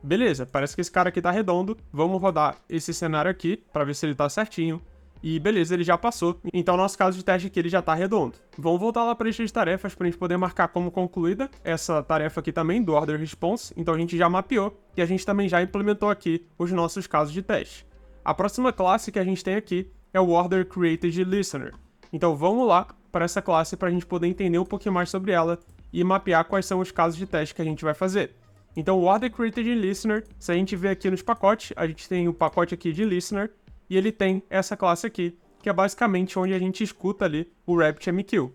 Beleza, parece que esse cara aqui tá redondo, vamos rodar esse cenário aqui para ver se ele tá certinho. E beleza, ele já passou. Então, nosso caso de teste aqui, ele já tá redondo. Vamos voltar lá para a lista de tarefas para a gente poder marcar como concluída essa tarefa aqui também, do order response. Então, a gente já mapeou e a gente também já implementou aqui os nossos casos de teste. A próxima classe que a gente tem aqui é o order created listener. Então, vamos lá para essa classe para a gente poder entender um pouquinho mais sobre ela e mapear quais são os casos de teste que a gente vai fazer. Então, o order created listener, se a gente ver aqui nos pacotes, a gente tem o pacote aqui de listener, e ele tem essa classe aqui, que é basicamente onde a gente escuta ali o RabbitMQ.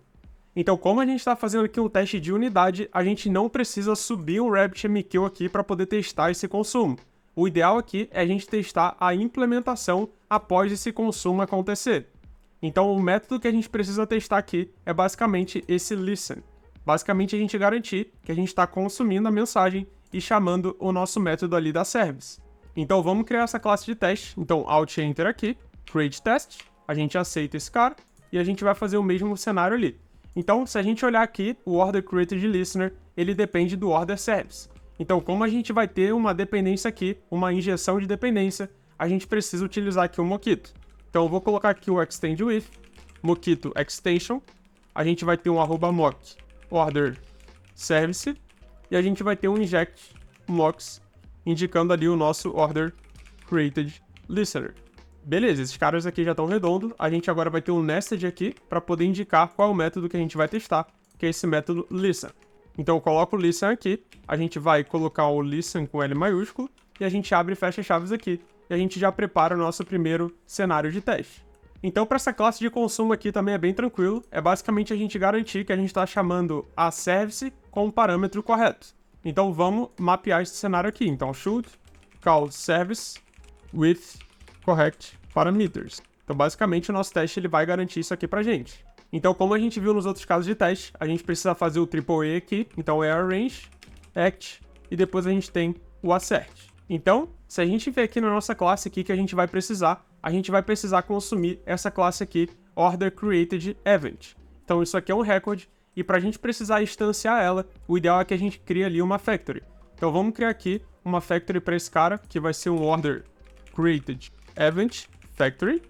Então, como a gente está fazendo aqui um teste de unidade, a gente não precisa subir um RabbitMQ aqui para poder testar esse consumo. O ideal aqui é a gente testar a implementação após esse consumo acontecer. Então, o método que a gente precisa testar aqui é basicamente esse listen. Basicamente, a gente garantir que a gente está consumindo a mensagem e chamando o nosso método ali da service. Então, vamos criar essa classe de teste. Então, Alt Enter aqui, Create Test. A gente aceita esse cara e a gente vai fazer o mesmo cenário ali. Então, se a gente olhar aqui, o Order Created Listener, ele depende do Order Service. Então, como a gente vai ter uma dependência aqui, uma injeção de dependência, a gente precisa utilizar aqui o Mockito. Então, eu vou colocar aqui o Extend With, Mockito Extension. A gente vai ter um @mock Order Service e a gente vai ter um Inject Mocks, indicando ali o nosso Order Created Listener. Beleza, esses caras aqui já estão redondos. A gente agora vai ter um nested aqui para poder indicar qual é o método que a gente vai testar, que é esse método listen. Então eu coloco o listen aqui, a gente vai colocar o listen com L maiúsculo e a gente abre e fecha chaves aqui. E a gente já prepara o nosso primeiro cenário de teste. Então para essa classe de consumo aqui também é bem tranquilo. É basicamente a gente garantir que a gente está chamando a service com o parâmetro correto. Então vamos mapear esse cenário aqui. Então should call service with correct parameters. Então basicamente o nosso teste ele vai garantir isso aqui pra gente. Então como a gente viu nos outros casos de teste, a gente precisa fazer o AAA aqui. Então é arrange, act e depois a gente tem o assert. Então se a gente ver aqui na nossa classe aqui que a gente vai precisar consumir essa classe aqui, order created event. Então isso aqui é um record e para a gente precisar instanciar ela, o ideal é que a gente crie ali uma factory. Então vamos criar aqui uma factory para esse cara, que vai ser um order created event factory.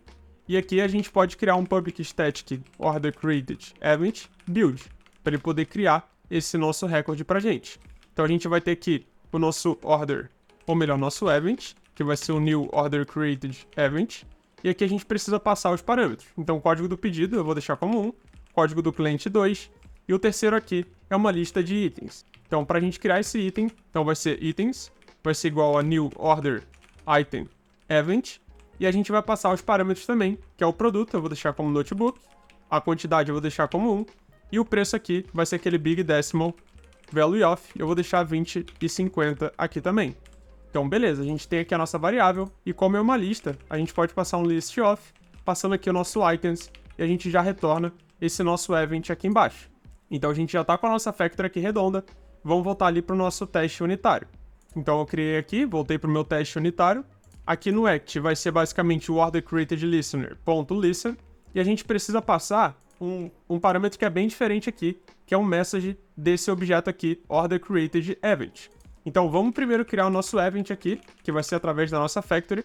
E aqui a gente pode criar um public static order created event build, para ele poder criar esse nosso record para a gente. Então a gente vai ter aqui o nosso order, ou melhor, nosso event, que vai ser o new order created event. E aqui a gente precisa passar os parâmetros. Então o código do pedido eu vou deixar como 1, código do cliente 2, e o terceiro aqui é uma lista de itens. Então para a gente criar esse item, então vai ser itens, vai ser igual a new order item event, e a gente vai passar os parâmetros também, que é o produto, eu vou deixar como notebook, a quantidade eu vou deixar como 1, e o preço aqui vai ser aquele big decimal value of, eu vou deixar 20 e 50 aqui também. Então beleza, a gente tem aqui a nossa variável, e como é uma lista, a gente pode passar um list of, passando aqui o nosso items, e a gente já retorna esse nosso event aqui embaixo. Então a gente já está com a nossa factory aqui redonda, vamos voltar ali para o nosso teste unitário. Então eu criei aqui, voltei para o meu teste unitário. Aqui no act vai ser basicamente o order created listener.listen, e a gente precisa passar um parâmetro que é bem diferente aqui, que é um message desse objeto aqui, order created event. Então vamos primeiro criar o nosso event aqui, que vai ser através da nossa factory.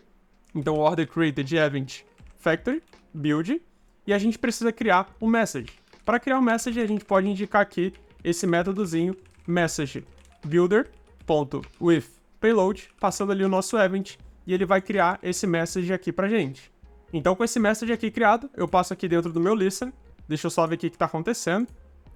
Então order created event factory build, e a gente precisa criar um message. Para criar um message a gente pode indicar aqui esse métodozinho message builder.with payload, passando ali o nosso event, e ele vai criar esse message aqui pra gente. Então com esse message aqui criado, eu passo aqui dentro do meu listen, deixa eu só ver o que está acontecendo.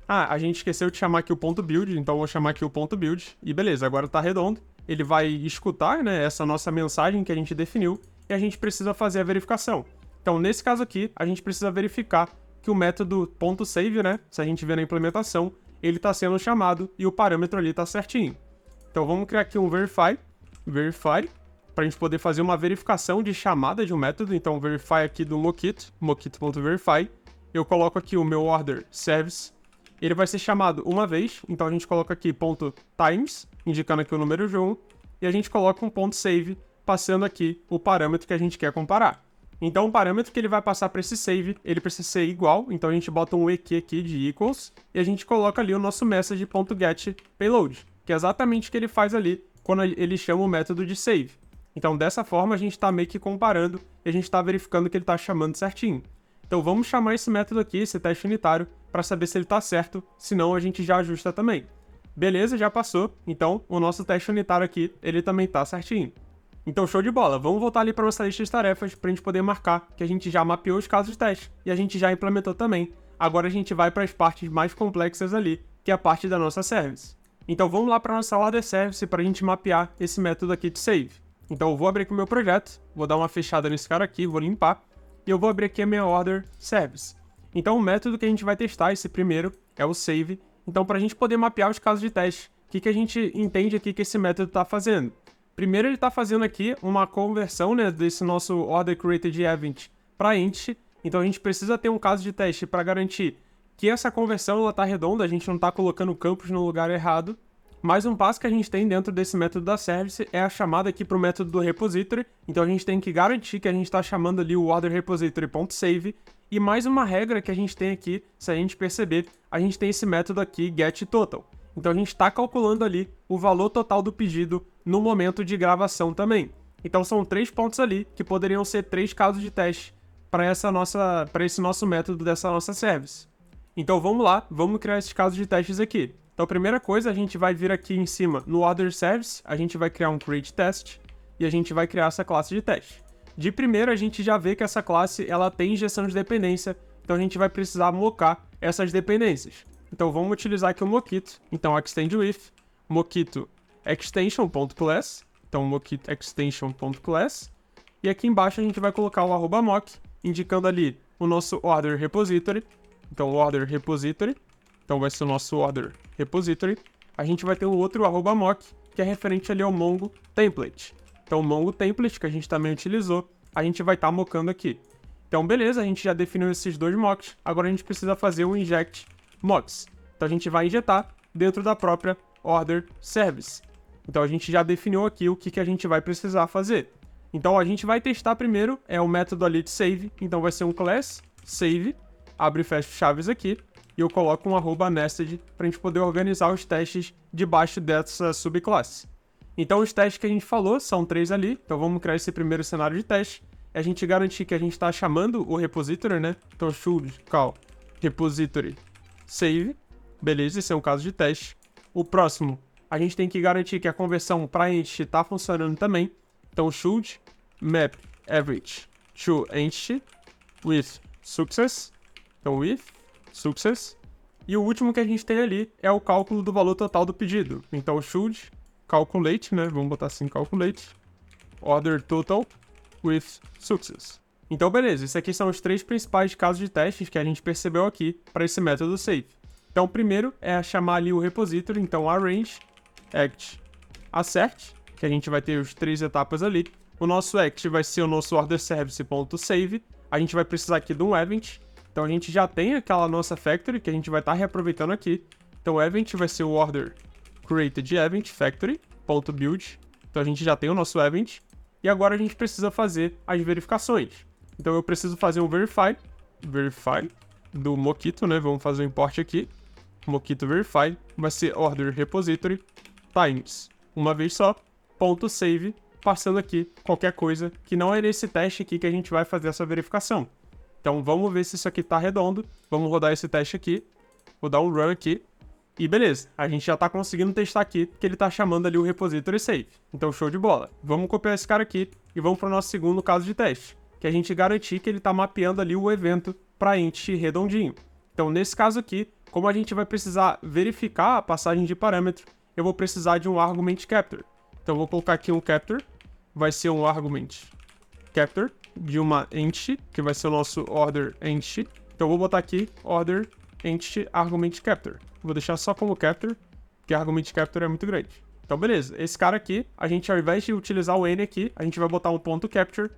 Ah, a gente esqueceu de chamar aqui o ponto .build, então eu vou chamar aqui o ponto .build, e beleza, agora tá redondo. Ele vai escutar, né, essa nossa mensagem que a gente definiu, e a gente precisa fazer a verificação. Então nesse caso aqui, a gente precisa verificar que o método .save, né, se a gente ver na implementação, ele está sendo chamado e o parâmetro ali está certinho. Então vamos criar aqui um verify, para a gente poder fazer uma verificação de chamada de um método. Então verify aqui do mockit.verify, eu coloco aqui o meu order service, ele vai ser chamado uma vez, então a gente coloca aqui .times, indicando aqui o número de 1, e a gente coloca um .save, passando aqui o parâmetro que a gente quer comparar. Então o parâmetro que ele vai passar para esse save, ele precisa ser igual, então a gente bota um eq aqui de equals, e a gente coloca ali o nosso message.getPayload, que é exatamente o que ele faz ali quando ele chama o método de save. Então dessa forma a gente está meio que comparando e a gente está verificando que ele está chamando certinho. Então vamos chamar esse método aqui, esse teste unitário, para saber se ele está certo, senão a gente já ajusta também. Beleza, já passou, então o nosso teste unitário aqui, ele também está certinho. Então show de bola, vamos voltar ali para nossa lista de tarefas para a gente poder marcar que a gente já mapeou os casos de teste e a gente já implementou também. Agora a gente vai para as partes mais complexas ali, que é a parte da nossa service. Então vamos lá para nossa order service para a gente mapear esse método aqui de save. Então eu vou abrir aqui o meu projeto, vou dar uma fechada nesse cara aqui, vou limpar, e eu vou abrir aqui a minha order service. Então o método que a gente vai testar, esse primeiro, é o save. Então para a gente poder mapear os casos de teste, o que a gente entende aqui que esse método está fazendo? Primeiro ele está fazendo aqui uma conversão, né, desse nosso order created event para int. Então a gente precisa ter um caso de teste para garantir que essa conversão está redonda, a gente não está colocando campos no lugar errado. Mais um passo que a gente tem dentro desse método da service é a chamada aqui para o método do repository. Então a gente tem que garantir que a gente está chamando ali o order repository.save. E mais uma regra que a gente tem aqui, se a gente perceber, a gente tem esse método aqui getTotal. Então a gente está calculando ali o valor total do pedido no momento de gravação também. Então são 3 pontos ali que poderiam ser 3 casos de teste para esse nosso método dessa nossa service. Então vamos lá, vamos criar esses casos de testes aqui. Então a primeira coisa, a gente vai vir aqui em cima no order service, a gente vai criar um create test e a gente vai criar essa classe de teste. De primeiro a gente já vê que essa classe ela tem injeção de dependência, então a gente vai precisar mocar essas dependências. Então vamos utilizar aqui o Mockito, então extend with Mockito extension.class, então Mockito extension.class, e aqui embaixo a gente vai colocar o @mock, indicando ali o nosso order repository, então order repository, então vai ser o nosso order repository, a gente vai ter um outro @mock, que é referente ali ao Mongo Template. Então, o Mongo Template, que a gente também utilizou, a gente vai estar mockando aqui. Então, beleza, a gente já definiu esses dois mocks, agora a gente precisa fazer o inject mocks. Então, a gente vai injetar dentro da própria order service. Então, a gente já definiu aqui o que a gente vai precisar fazer. Então, a gente vai testar primeiro, o método ali de save. Então, vai ser um class save, abre e fecha chaves aqui, e eu coloco um @nested para a gente poder organizar os testes debaixo dessa subclasse. Então, os testes que a gente falou são 3 ali. Então, vamos criar esse primeiro cenário de teste. A gente garantir que a gente está chamando o repository, né? Então, should call repository save. Beleza, esse é um caso de teste. O próximo, a gente tem que garantir que a conversão para entity está funcionando também. Então, should map average to entity with success. Então, with success. E o último que a gente tem ali é o cálculo do valor total do pedido. Então, should calculate, né? Vamos botar assim, calculate order total with success. Então, beleza. Esses aqui são os 3 principais casos de testes que a gente percebeu aqui para esse método save. Então, o primeiro é chamar ali o repository. Então, arrange act assert, que a gente vai ter as 3 etapas ali. O nosso act vai ser o nosso order service.save. A gente vai precisar aqui de um event. Então, a gente já tem aquela nossa factory que a gente vai estar reaproveitando aqui. Então, o event vai ser o order created event factory.build. Então, a gente já tem o nosso event. E agora a gente precisa fazer as verificações. Então, eu preciso fazer um verify do Mockito, né? Vamos fazer o import aqui. Mockito verify vai ser order repository times, uma vez só, .save, passando aqui qualquer coisa que não é nesse teste aqui que a gente vai fazer essa verificação. Então, vamos ver se isso aqui tá redondo. Vamos rodar esse teste aqui. Vou dar um run aqui. E beleza, a gente já tá conseguindo testar aqui que ele tá chamando ali o repository save. Então, show de bola. Vamos copiar esse cara aqui e vamos para o nosso segundo caso de teste, que a gente garantir que ele tá mapeando ali o evento para entity redondinho. Então, nesse caso aqui, como a gente vai precisar verificar a passagem de parâmetro, eu vou precisar de um argument capture. Então, eu vou colocar aqui um capture, vai ser um argument capture de uma entity, que vai ser o nosso order entity. Então, eu vou botar aqui order entity argument capture. Vou deixar só como capture, porque argument capture é muito grande. Então, beleza. Esse cara aqui, a gente, ao invés de utilizar o n aqui, a gente vai botar um ponto capture.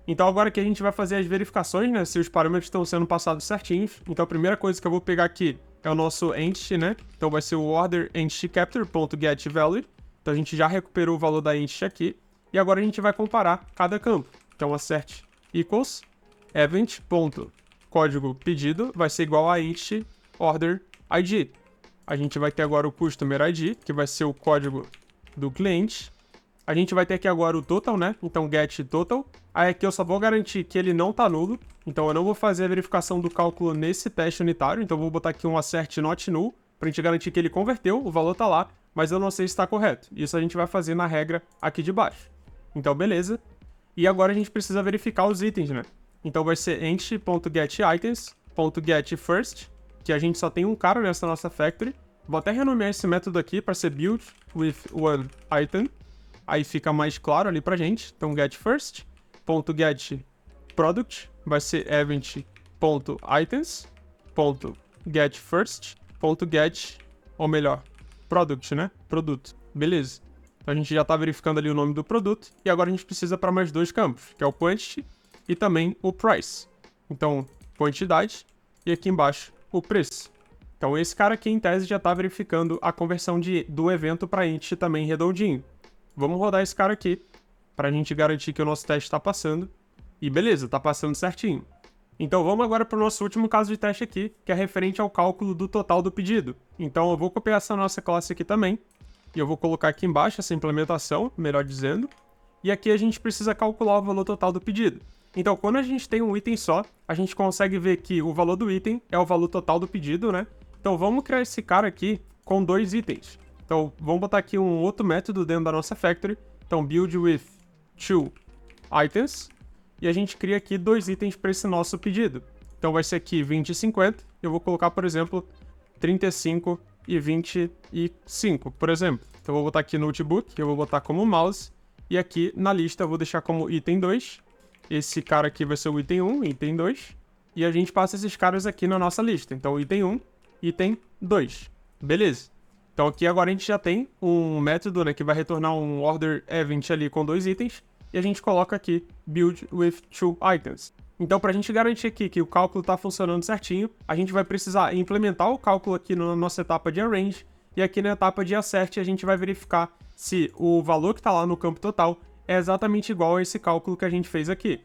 Então, agora que a gente vai fazer as verificações, né, se os parâmetros estão sendo passados certinhos. Então, a primeira coisa que eu vou pegar aqui é o nosso entity, né? Então, vai ser o order entity capture.getValue. Então, a gente já recuperou o valor da entity aqui. E agora a gente vai comparar cada campo. Então, assert equals event.código pedido vai ser igual a entity order ID. A gente vai ter agora o customer ID, que vai ser o código do cliente. A gente vai ter aqui agora o total, né? Então, get total. Aí aqui eu só vou garantir que ele não tá nulo. Então, eu não vou fazer a verificação do cálculo nesse teste unitário. Então, eu vou botar aqui um assert not null, pra gente garantir que ele converteu, o valor tá lá, mas eu não sei se está correto. Isso a gente vai fazer na regra aqui de baixo. Então, beleza. E agora a gente precisa verificar os itens, né? Então, vai ser entity.getItens.getFirst, que a gente só tem um cara nessa nossa factory. Vou até renomear esse método aqui para ser build with one item. Aí fica mais claro ali pra gente. Então, getFirst.getProduct vai ser event.items.getFirst.get, ou melhor, product, né? Produto. Beleza. Então, a gente já tá verificando ali o nome do produto. E agora a gente precisa para mais 2 campos, que é o quantity e também o price. Então, quantidade e aqui embaixo o preço. Então, esse cara aqui, em tese, já tá verificando a conversão do evento para entity também redondinho. Vamos rodar esse cara aqui, para a gente garantir que o nosso teste está passando. E beleza, tá passando certinho. Então vamos agora para o nosso último caso de teste aqui, que é referente ao cálculo do total do pedido. Então eu vou copiar essa nossa classe aqui também. E eu vou colocar aqui embaixo essa implementação, melhor dizendo. E aqui a gente precisa calcular o valor total do pedido. Então quando a gente tem um item só, a gente consegue ver que o valor do item é o valor total do pedido, né? Então vamos criar esse cara aqui com 2 itens. Então, vamos botar aqui um outro método dentro da nossa factory. Então, build with 2 items. E a gente cria aqui 2 itens para esse nosso pedido. Então, vai ser aqui 20 e 50. Eu vou colocar, por exemplo, 35 e 25, por exemplo. Então, eu vou botar aqui notebook, eu vou botar como mouse. E aqui na lista eu vou deixar como item 2. Esse cara aqui vai ser o item 1, item 2. E a gente passa esses caras aqui na nossa lista. Então, item 1, item 2. Beleza. Então aqui agora a gente já tem um método, né, que vai retornar um order event ali com 2 itens, e a gente coloca aqui build with 2 items. Então, para a gente garantir aqui que o cálculo está funcionando certinho, a gente vai precisar implementar o cálculo aqui na nossa etapa de arrange, e aqui na etapa de assert a gente vai verificar se o valor que está lá no campo total é exatamente igual a esse cálculo que a gente fez aqui.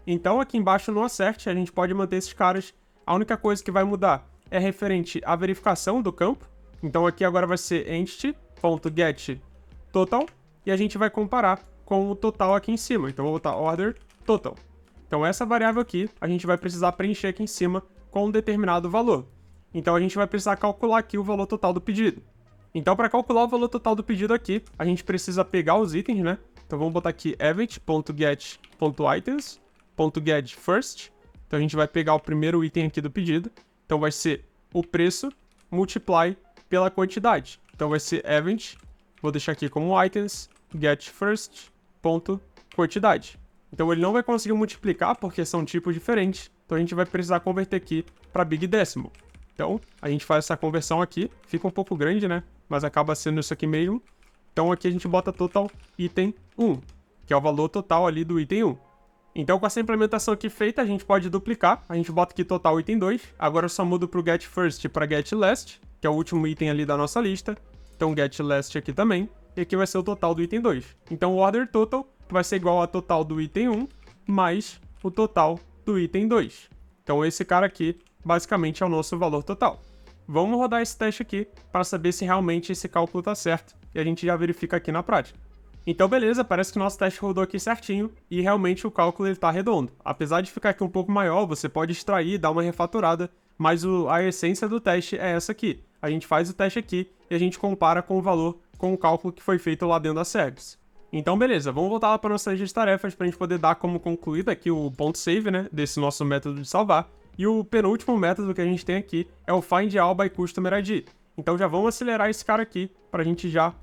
Então, aqui embaixo no assert, a gente pode manter esses caras. A única coisa que vai mudar é referente à verificação do campo. Então, aqui agora vai ser entity.getTotal, e a gente vai comparar com o total aqui em cima. Então, vou botar order total. Então, essa variável aqui, a gente vai precisar preencher aqui em cima com um determinado valor. Então, a gente vai precisar calcular aqui o valor total do pedido. Então, para calcular o valor total do pedido aqui, a gente precisa pegar os itens, né? Então, vamos botar aqui event.get.items.getFirst. Então, a gente vai pegar o primeiro item aqui do pedido. Então, vai ser o preço multiply pela quantidade. Então, vai ser event, vou deixar aqui como items, getFirst.quantidade. Então, ele não vai conseguir multiplicar porque são tipos diferentes. Então, a gente vai precisar converter aqui para Big Decimal. Então, a gente faz essa conversão aqui. Fica um pouco grande, né? Mas acaba sendo isso aqui mesmo. Então, aqui a gente bota total item 1, que é o valor total ali do item 1. Então, com essa implementação aqui feita, a gente pode duplicar. A gente bota aqui total item 2. Agora eu só mudo para o getFirst para getLast, que é o último item ali da nossa lista. Então, getLast aqui também. E aqui vai ser o total do item 2. Então, o order total vai ser igual ao total do item 1 mais o total do item 2. Então, esse cara aqui, basicamente, é o nosso valor total. Vamos rodar esse teste aqui para saber se realmente esse cálculo está certo. E a gente já verifica aqui na prática. Então, beleza, parece que o nosso teste rodou aqui certinho e realmente o cálculo está redondo. Apesar de ficar aqui um pouco maior, você pode extrair, dar uma refatorada, mas a essência do teste é essa aqui. A gente faz o teste aqui e a gente compara com o valor, com o cálculo que foi feito lá dentro da service. Então, beleza, vamos voltar lá para nossa lista de tarefas para a gente poder dar como concluído aqui o ponto save, né, desse nosso método de salvar. E o penúltimo método que a gente tem aqui é o find all by customer ID. Então, já vamos acelerar esse cara aqui para a gente já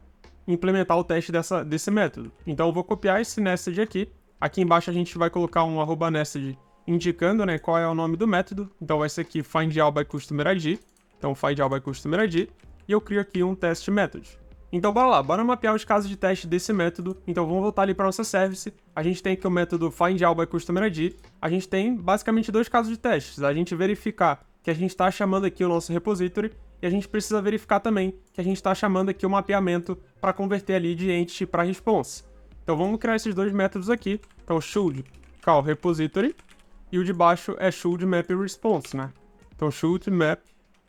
implementar o teste desse método. Então, eu vou copiar esse nested aqui. Aqui embaixo a gente vai colocar um @nested indicando, né, qual é o nome do método. Então, vai ser aqui find all by customer ID. Então, find all by customer ID. E eu crio aqui um test method. Então, bora lá, bora mapear os casos de teste desse método. Então, vamos voltar ali para nossa service. A gente tem aqui o método find all by customer ID. A gente tem basicamente 2 casos de testes. A gente verificar que a gente está chamando aqui o nosso repository e a gente precisa verificar também que a gente está chamando aqui o mapeamento para converter ali de entity para response. Então, vamos criar esses 2 métodos aqui. Então, should call repository e o de baixo é should map response, né? Então, should map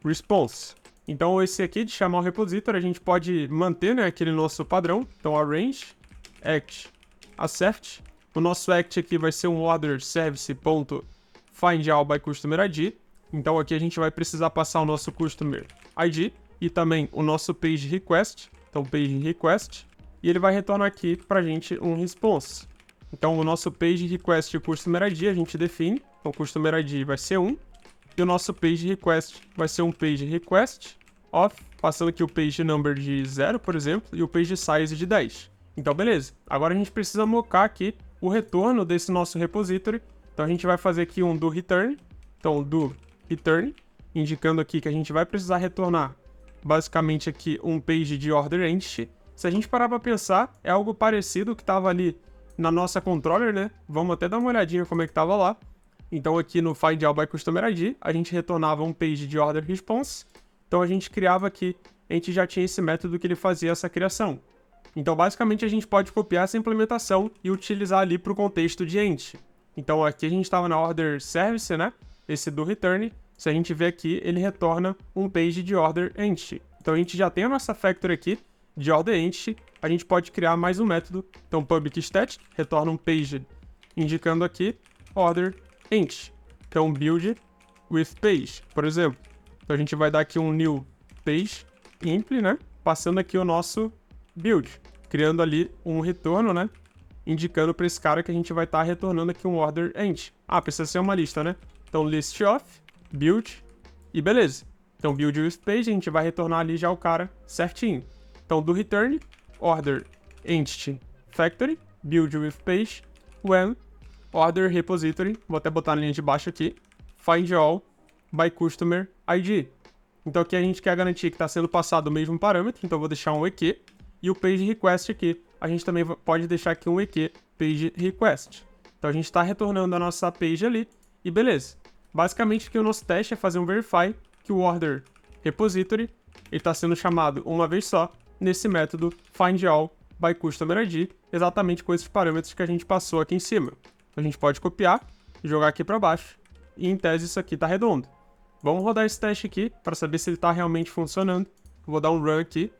response. Então, esse aqui de chamar o repository, a gente pode manter, né, aquele nosso padrão. Então, arrange, act, assert. O nosso act aqui vai ser um order service.find all by customer ID. Então, aqui a gente vai precisar passar o nosso customer ID e também o nosso page request. Então, page request. E ele vai retornar aqui para a gente um response. Então, o nosso page request e o customer ID a gente define. Então, o customer ID vai ser 1. E o nosso page request vai ser um page request of, passando aqui o page number de 0, por exemplo, e o page size de 10. Então, beleza. Agora a gente precisa mocar aqui o retorno desse nosso repository. Então, a gente vai fazer aqui um do return. Então, do return, indicando aqui que a gente vai precisar retornar, basicamente aqui, um page de order entity. Se a gente parar para pensar, é algo parecido que estava ali na nossa controller, né? Vamos até dar uma olhadinha como é que estava lá. Então, aqui no find all by customer ID, a gente retornava um page de order response. Então, a gente criava aqui, a gente já tinha esse método que ele fazia essa criação. Então, basicamente, a gente pode copiar essa implementação e utilizar ali para o contexto de entity. Então, aqui a gente estava na order service, né? Esse do return. Se a gente ver aqui, ele retorna um page de order entity. Então, a gente já tem a nossa factory aqui de order entity. A gente pode criar mais um método. Então, public static retorna um page indicando aqui order entity. Então, build with page, por exemplo. Então, a gente vai dar aqui um new page imp, né? Passando aqui o nosso build, criando ali um retorno, né? Indicando para esse cara que a gente vai estar retornando aqui um order entity. Ah, precisa ser uma lista, né? Então, list of, build e beleza. Então, build with page, a gente vai retornar ali já o cara certinho. Então, do return, order entity factory, build with page, when order repository, vou até botar na linha de baixo aqui, find all by customer ID. Então aqui a gente quer garantir que está sendo passado o mesmo parâmetro, então eu vou deixar um EQ. E o page request aqui, a gente também pode deixar aqui um EQ page request. Então a gente está retornando a nossa page ali e beleza. Basicamente aqui o nosso teste é fazer um verify que o order repository está sendo chamado uma vez só nesse método findAll by customer ID, exatamente com esses parâmetros que a gente passou aqui em cima. Então a gente pode copiar, jogar aqui para baixo e em tese isso aqui está redondo. Vamos rodar esse teste aqui para saber se ele está realmente funcionando. Vou dar um run aqui.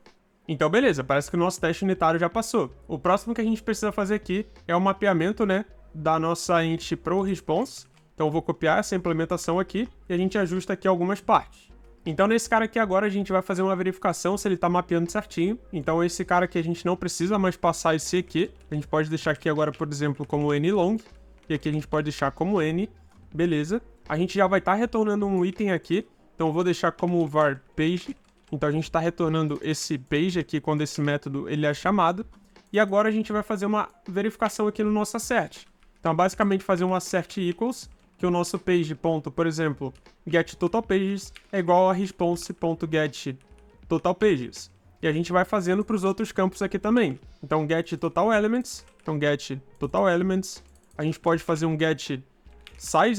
Então beleza, parece que o nosso teste unitário já passou. O próximo que a gente precisa fazer aqui é o mapeamento, né, da nossa int ProResponse. Então eu vou copiar essa implementação aqui e a gente ajusta aqui algumas partes. Então nesse cara aqui agora a gente vai fazer uma verificação se ele está mapeando certinho. Então esse cara aqui a gente não precisa mais passar esse aqui. A gente pode deixar aqui agora, por exemplo, como nlong. E aqui a gente pode deixar como n. Beleza. A gente já vai estar retornando um item aqui. Então eu vou deixar como var page. Então a gente está retornando esse page aqui quando esse método ele é chamado. E agora a gente vai fazer uma verificação aqui no nosso assert. Então basicamente fazer um assert equals, que o nosso page ponto, por exemplo, getTotalPages é igual a response.getTotalPages. E a gente vai fazendo para os outros campos aqui também. Então getTotalElements, então getTotalElements. A gente pode fazer um getSize,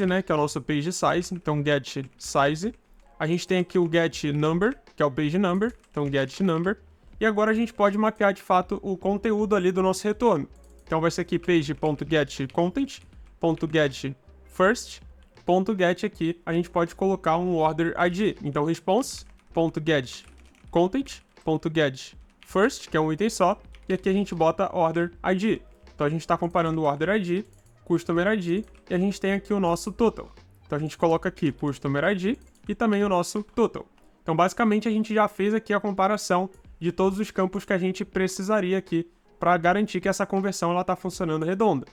né, que é o nosso page size, então getSize. A gente tem aqui o getNumber, que é o page number, então getNumber. E agora a gente pode mapear de fato o conteúdo ali do nosso retorno. Então vai ser aqui page.getContent.getFirst.get aqui, a gente pode colocar um order ID. Então response.getContent.getFirst, que é um item só, e aqui a gente bota order ID. Então a gente está comparando o order ID, customer ID, e a gente tem aqui o nosso total. Então a gente coloca aqui customer ID e também o nosso total. Então basicamente a gente já fez aqui a comparação de todos os campos que a gente precisaria aqui para garantir que essa conversão está funcionando redonda.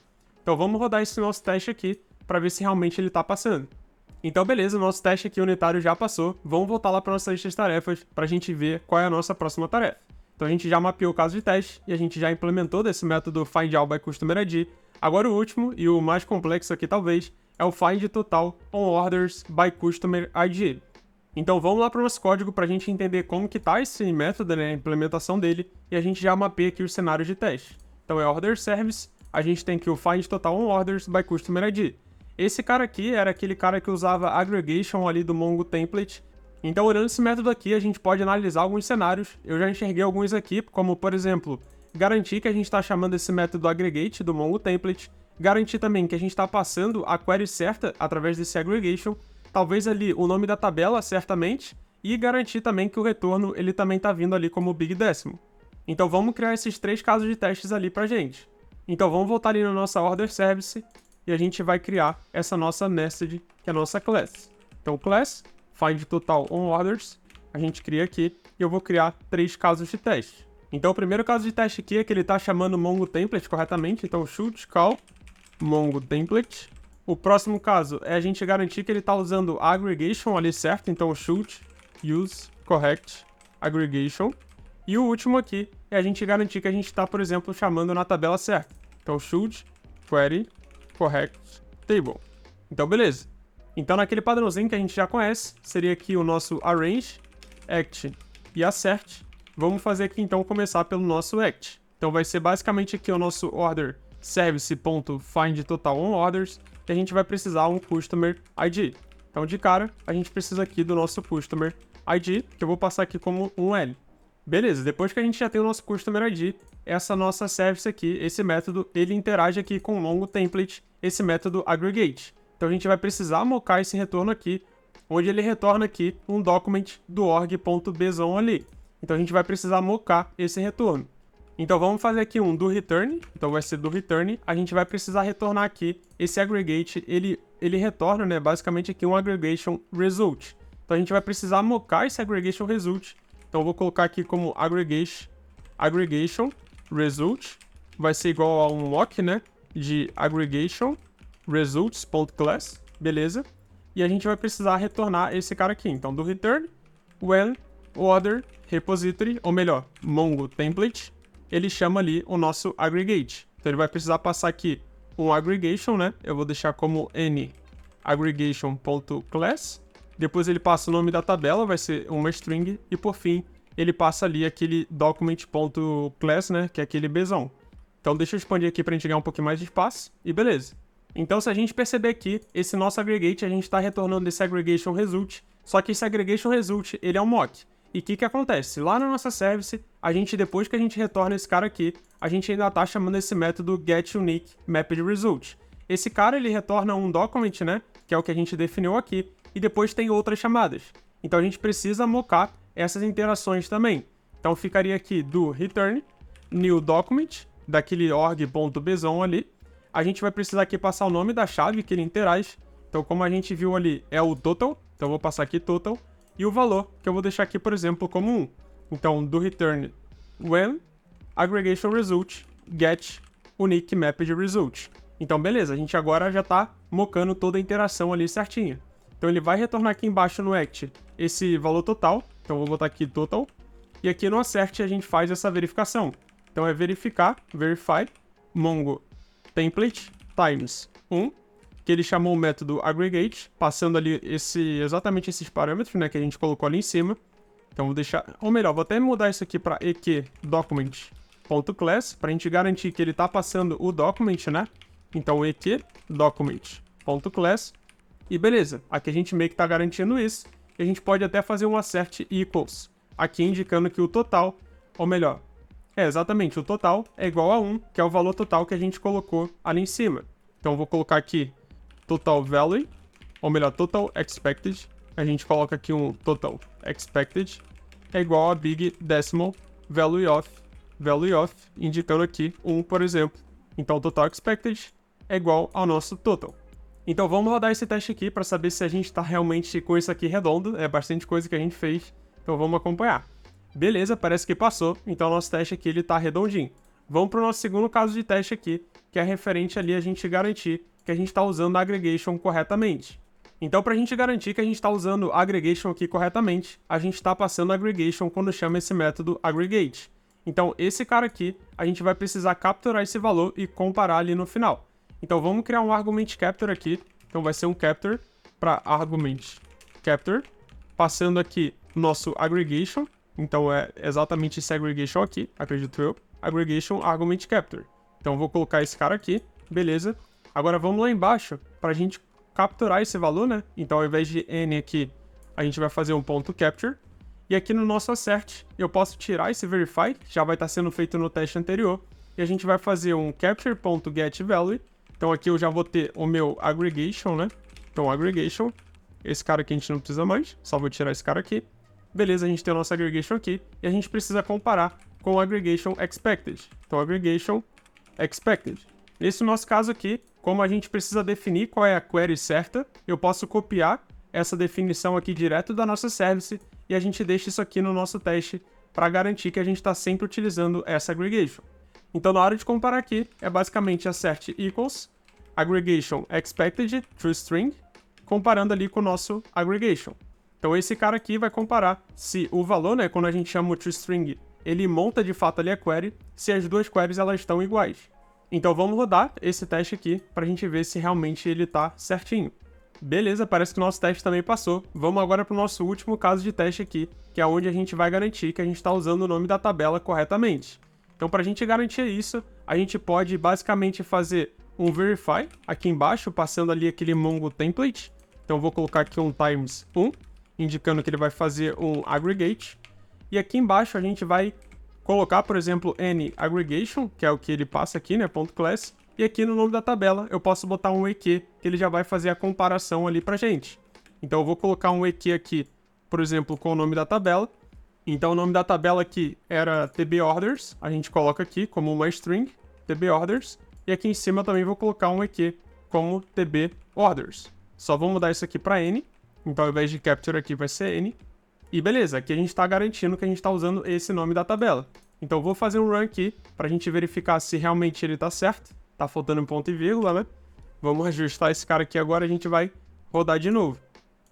Então vamos rodar esse nosso teste aqui para ver se realmente ele está passando. Então beleza, o nosso teste aqui unitário já passou. Vamos voltar lá para nossa lista de tarefas para a gente ver qual é a nossa próxima tarefa. Então a gente já mapeou o caso de teste e a gente já implementou desse método findAll by customer ID. Agora o último e o mais complexo aqui talvez é o findTotalOnOrders by customer ID. Então vamos lá para o nosso código para a gente entender como que está esse método, né, a implementação dele, e a gente já mapeia aqui os cenários de teste. Então é order service, a gente tem aqui o findTotalOnOrders by customer ID. Esse cara aqui era aquele cara que usava aggregation ali do Mongo template. Então olhando esse método aqui, a gente pode analisar alguns cenários. Eu já enxerguei alguns aqui, como por exemplo, garantir que a gente está chamando esse método aggregate do Mongo template, garantir também que a gente está passando a query certa através desse aggregation, talvez ali o nome da tabela, certamente, e garantir também que o retorno ele também está vindo ali como big décimo. Então vamos criar esses 3 casos de testes ali pra gente. Então vamos voltar ali na nossa order service e a gente vai criar essa nossa nested, que é a nossa class. Então class, findTotalOnOrders, a gente cria aqui e eu vou criar 3 casos de teste. Então o primeiro caso de teste aqui é que ele está chamando o Mongo template corretamente, então should call Mongo template. O próximo caso é a gente garantir que ele está usando aggregation ali certo, então should use correct aggregation. E o último aqui é a gente garantir que a gente está, por exemplo, chamando na tabela certa. Então should query correct table. Então beleza. Então naquele padrãozinho que a gente já conhece, seria aqui o nosso arrange, act e assert. Vamos fazer aqui então começar pelo nosso act. Então vai ser basicamente aqui o nosso order service.findTotalOnOrders, que a gente vai precisar um customer ID. Então de cara, a gente precisa aqui do nosso customer ID, que eu vou passar aqui como um L. Beleza, depois que a gente já tem o nosso customer ID, essa nossa service aqui, esse método, ele interage aqui com o Mongo template, esse método aggregate. Então a gente vai precisar mocar esse retorno aqui, onde ele retorna aqui um document do org.bson ali. Então a gente vai precisar mocar esse retorno. Então vamos fazer aqui um do return, então vai ser do return, a gente vai precisar retornar aqui esse aggregate, ele retorna, né, basicamente aqui um aggregation result. Então a gente vai precisar mocar esse aggregation result, então eu vou colocar aqui como aggregation result, vai ser igual a um mock, né, de aggregation results.class, beleza? E a gente vai precisar retornar esse cara aqui, então do return, when order repository, ou melhor, Mongo template, ele chama ali o nosso aggregate. Então ele vai precisar passar aqui um aggregation, né? Eu vou deixar como n aggregation.class depois ele passa o nome da tabela, vai ser uma string, e por fim, ele passa ali aquele document.class, né, que é aquele Bzão. Então deixa eu expandir aqui para a gente ganhar um pouquinho mais de espaço, e beleza. Então se a gente perceber aqui, esse nosso aggregate, a gente está retornando esse aggregation result, só que esse aggregation result, ele é um mock. E o que acontece? Lá na nossa service, depois que a gente retorna esse cara aqui, a gente ainda está chamando esse método getUniqueMappedResult. Esse cara, ele retorna um document, né, que é o que a gente definiu aqui, e depois tem outras chamadas. Então a gente precisa mocar essas interações também. Então ficaria aqui do return new document, daquele org.bzão ali. A gente vai precisar aqui passar o nome da chave que ele interage. Então como a gente viu ali, é o total. Então eu vou passar aqui total. E o valor, que eu vou deixar aqui, por exemplo, como 1. Então, do return when aggregation result get unique mapped result. Então, beleza, a gente agora já está mocando toda a interação ali certinha. Então, ele vai retornar aqui embaixo no act esse valor total. Então, eu vou botar aqui total. E aqui no assert a gente faz essa verificação. Então, é verificar, verify, mongo template times 1. Que ele chamou o método aggregate, passando ali exatamente esses parâmetros, né, que a gente colocou ali em cima. Então vou deixar, ou melhor, vou até mudar isso aqui para eqdocument.class, para a gente garantir que ele está passando o document, né? Então eqdocument.class, e beleza, aqui a gente meio que está garantindo isso, e a gente pode até fazer um assert equals, aqui indicando que o total, ou melhor, exatamente, o total é igual a 1, que é o valor total que a gente colocou ali em cima. Então eu vou colocar aqui total value, ou melhor, total expected. A gente coloca aqui um total expected é igual a big decimal value of, indicando aqui 1, por exemplo. Então, total expected é igual ao nosso total. Então, vamos rodar esse teste aqui para saber se a gente está realmente com isso aqui redondo. É bastante coisa que a gente fez, então vamos acompanhar. Beleza, parece que passou. Então, nosso teste aqui ele está redondinho. Vamos para o nosso segundo caso de teste aqui, que é referente ali a gente garantir que a gente está usando a aggregation corretamente. Então, para a gente garantir que a gente está usando a aggregation aqui corretamente, a gente está passando a aggregation quando chama esse método aggregate. Então, esse cara aqui, a gente vai precisar capturar esse valor e comparar ali no final. Então, vamos criar um argument capture aqui. Então, vai ser um capture para argument capture, passando aqui nosso aggregation. Então, é exatamente esse aggregation aqui, acredito eu. Aggregation argument capture. Então, vou colocar esse cara aqui, beleza. Agora vamos lá embaixo para a gente capturar esse valor, né? Então, ao invés de n aqui, a gente vai fazer um ponto capture. E aqui no nosso assert, eu posso tirar esse verify, que já vai estar sendo feito no teste anterior. E a gente vai fazer um capture.getValue. Então, aqui eu já vou ter o meu aggregation, né? Então, aggregation. Esse cara aqui a gente não precisa mais, só vou tirar esse cara aqui. Beleza, a gente tem o nosso aggregation aqui. E a gente precisa comparar com o aggregation expected. Então, aggregation expected. Nesse nosso caso aqui, como a gente precisa definir qual é a query certa, eu posso copiar essa definição aqui direto da nossa service e a gente deixa isso aqui no nosso teste para garantir que a gente está sempre utilizando essa aggregation. Então, na hora de comparar aqui, é basicamente assert equals aggregation expected toString, comparando ali com o nosso aggregation. Então, esse cara aqui vai comparar se o valor, né, quando a gente chama o toString, ele monta de fato ali a query, se as duas queries elas estão iguais. Então vamos rodar esse teste aqui para a gente ver se realmente ele está certinho. Beleza, parece que o nosso teste também passou. Vamos agora para o nosso último caso de teste aqui, que é onde a gente vai garantir que a gente está usando o nome da tabela corretamente. Então, para a gente garantir isso, a gente pode basicamente fazer um verify aqui embaixo, passando ali aquele Mongo template. Então, vou colocar aqui um times 1, indicando que ele vai fazer um aggregate. E aqui embaixo a gente vai colocar, por exemplo, n aggregation, que é o que ele passa aqui, né, .class. E aqui no nome da tabela eu posso botar um eq, que ele já vai fazer a comparação ali pra gente. Então eu vou colocar um eq aqui, por exemplo, com o nome da tabela. Então o nome da tabela aqui era tborders, a gente coloca aqui como uma string, tborders. E aqui em cima também vou colocar um eq como tborders. Só vou mudar isso aqui para n, então ao invés de capture aqui vai ser n. E beleza, aqui a gente está garantindo que a gente está usando esse nome da tabela. Então eu vou fazer um run aqui para a gente verificar se realmente ele está certo. Tá faltando um ponto e vírgula, né? Vamos ajustar esse cara aqui agora, a gente vai rodar de novo.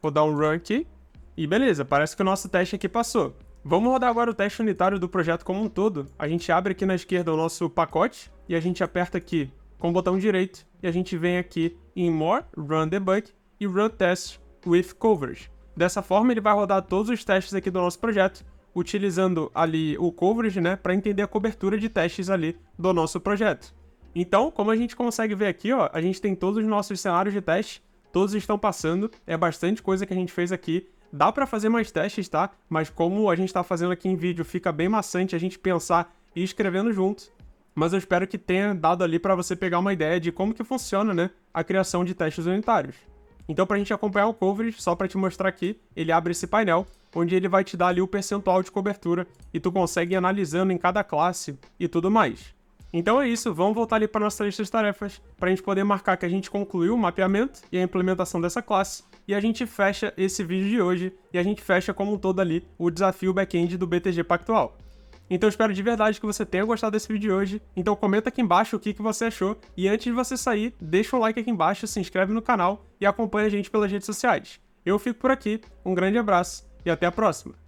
Vou dar um run aqui. E beleza, parece que o nosso teste aqui passou. Vamos rodar agora o teste unitário do projeto como um todo. A gente abre aqui na esquerda o nosso pacote e a gente aperta aqui com o botão direito e a gente vem aqui em More, Run Debug e Run Test with Coverage. Dessa forma, ele vai rodar todos os testes aqui do nosso projeto, utilizando ali o coverage, né, para entender a cobertura de testes ali do nosso projeto. Então, como a gente consegue ver aqui, ó, a gente tem todos os nossos cenários de teste, todos estão passando, é bastante coisa que a gente fez aqui. Dá para fazer mais testes, tá? Mas como a gente está fazendo aqui em vídeo, fica bem maçante a gente pensar e ir escrevendo junto. Mas eu espero que tenha dado ali para você pegar uma ideia de como que funciona, né, a criação de testes unitários. Então, para a gente acompanhar o coverage, só para te mostrar aqui, ele abre esse painel, onde ele vai te dar ali o percentual de cobertura e tu consegue ir analisando em cada classe e tudo mais. Então é isso, vamos voltar ali para nossa lista de tarefas, para a gente poder marcar que a gente concluiu o mapeamento e a implementação dessa classe, e a gente fecha esse vídeo de hoje, e a gente fecha como um todo ali o desafio back-end do BTG Pactual. Então eu espero de verdade que você tenha gostado desse vídeo de hoje, então comenta aqui embaixo o que você achou, e antes de você sair, deixa um like aqui embaixo, se inscreve no canal e acompanha a gente pelas redes sociais. Eu fico por aqui, um grande abraço e até a próxima!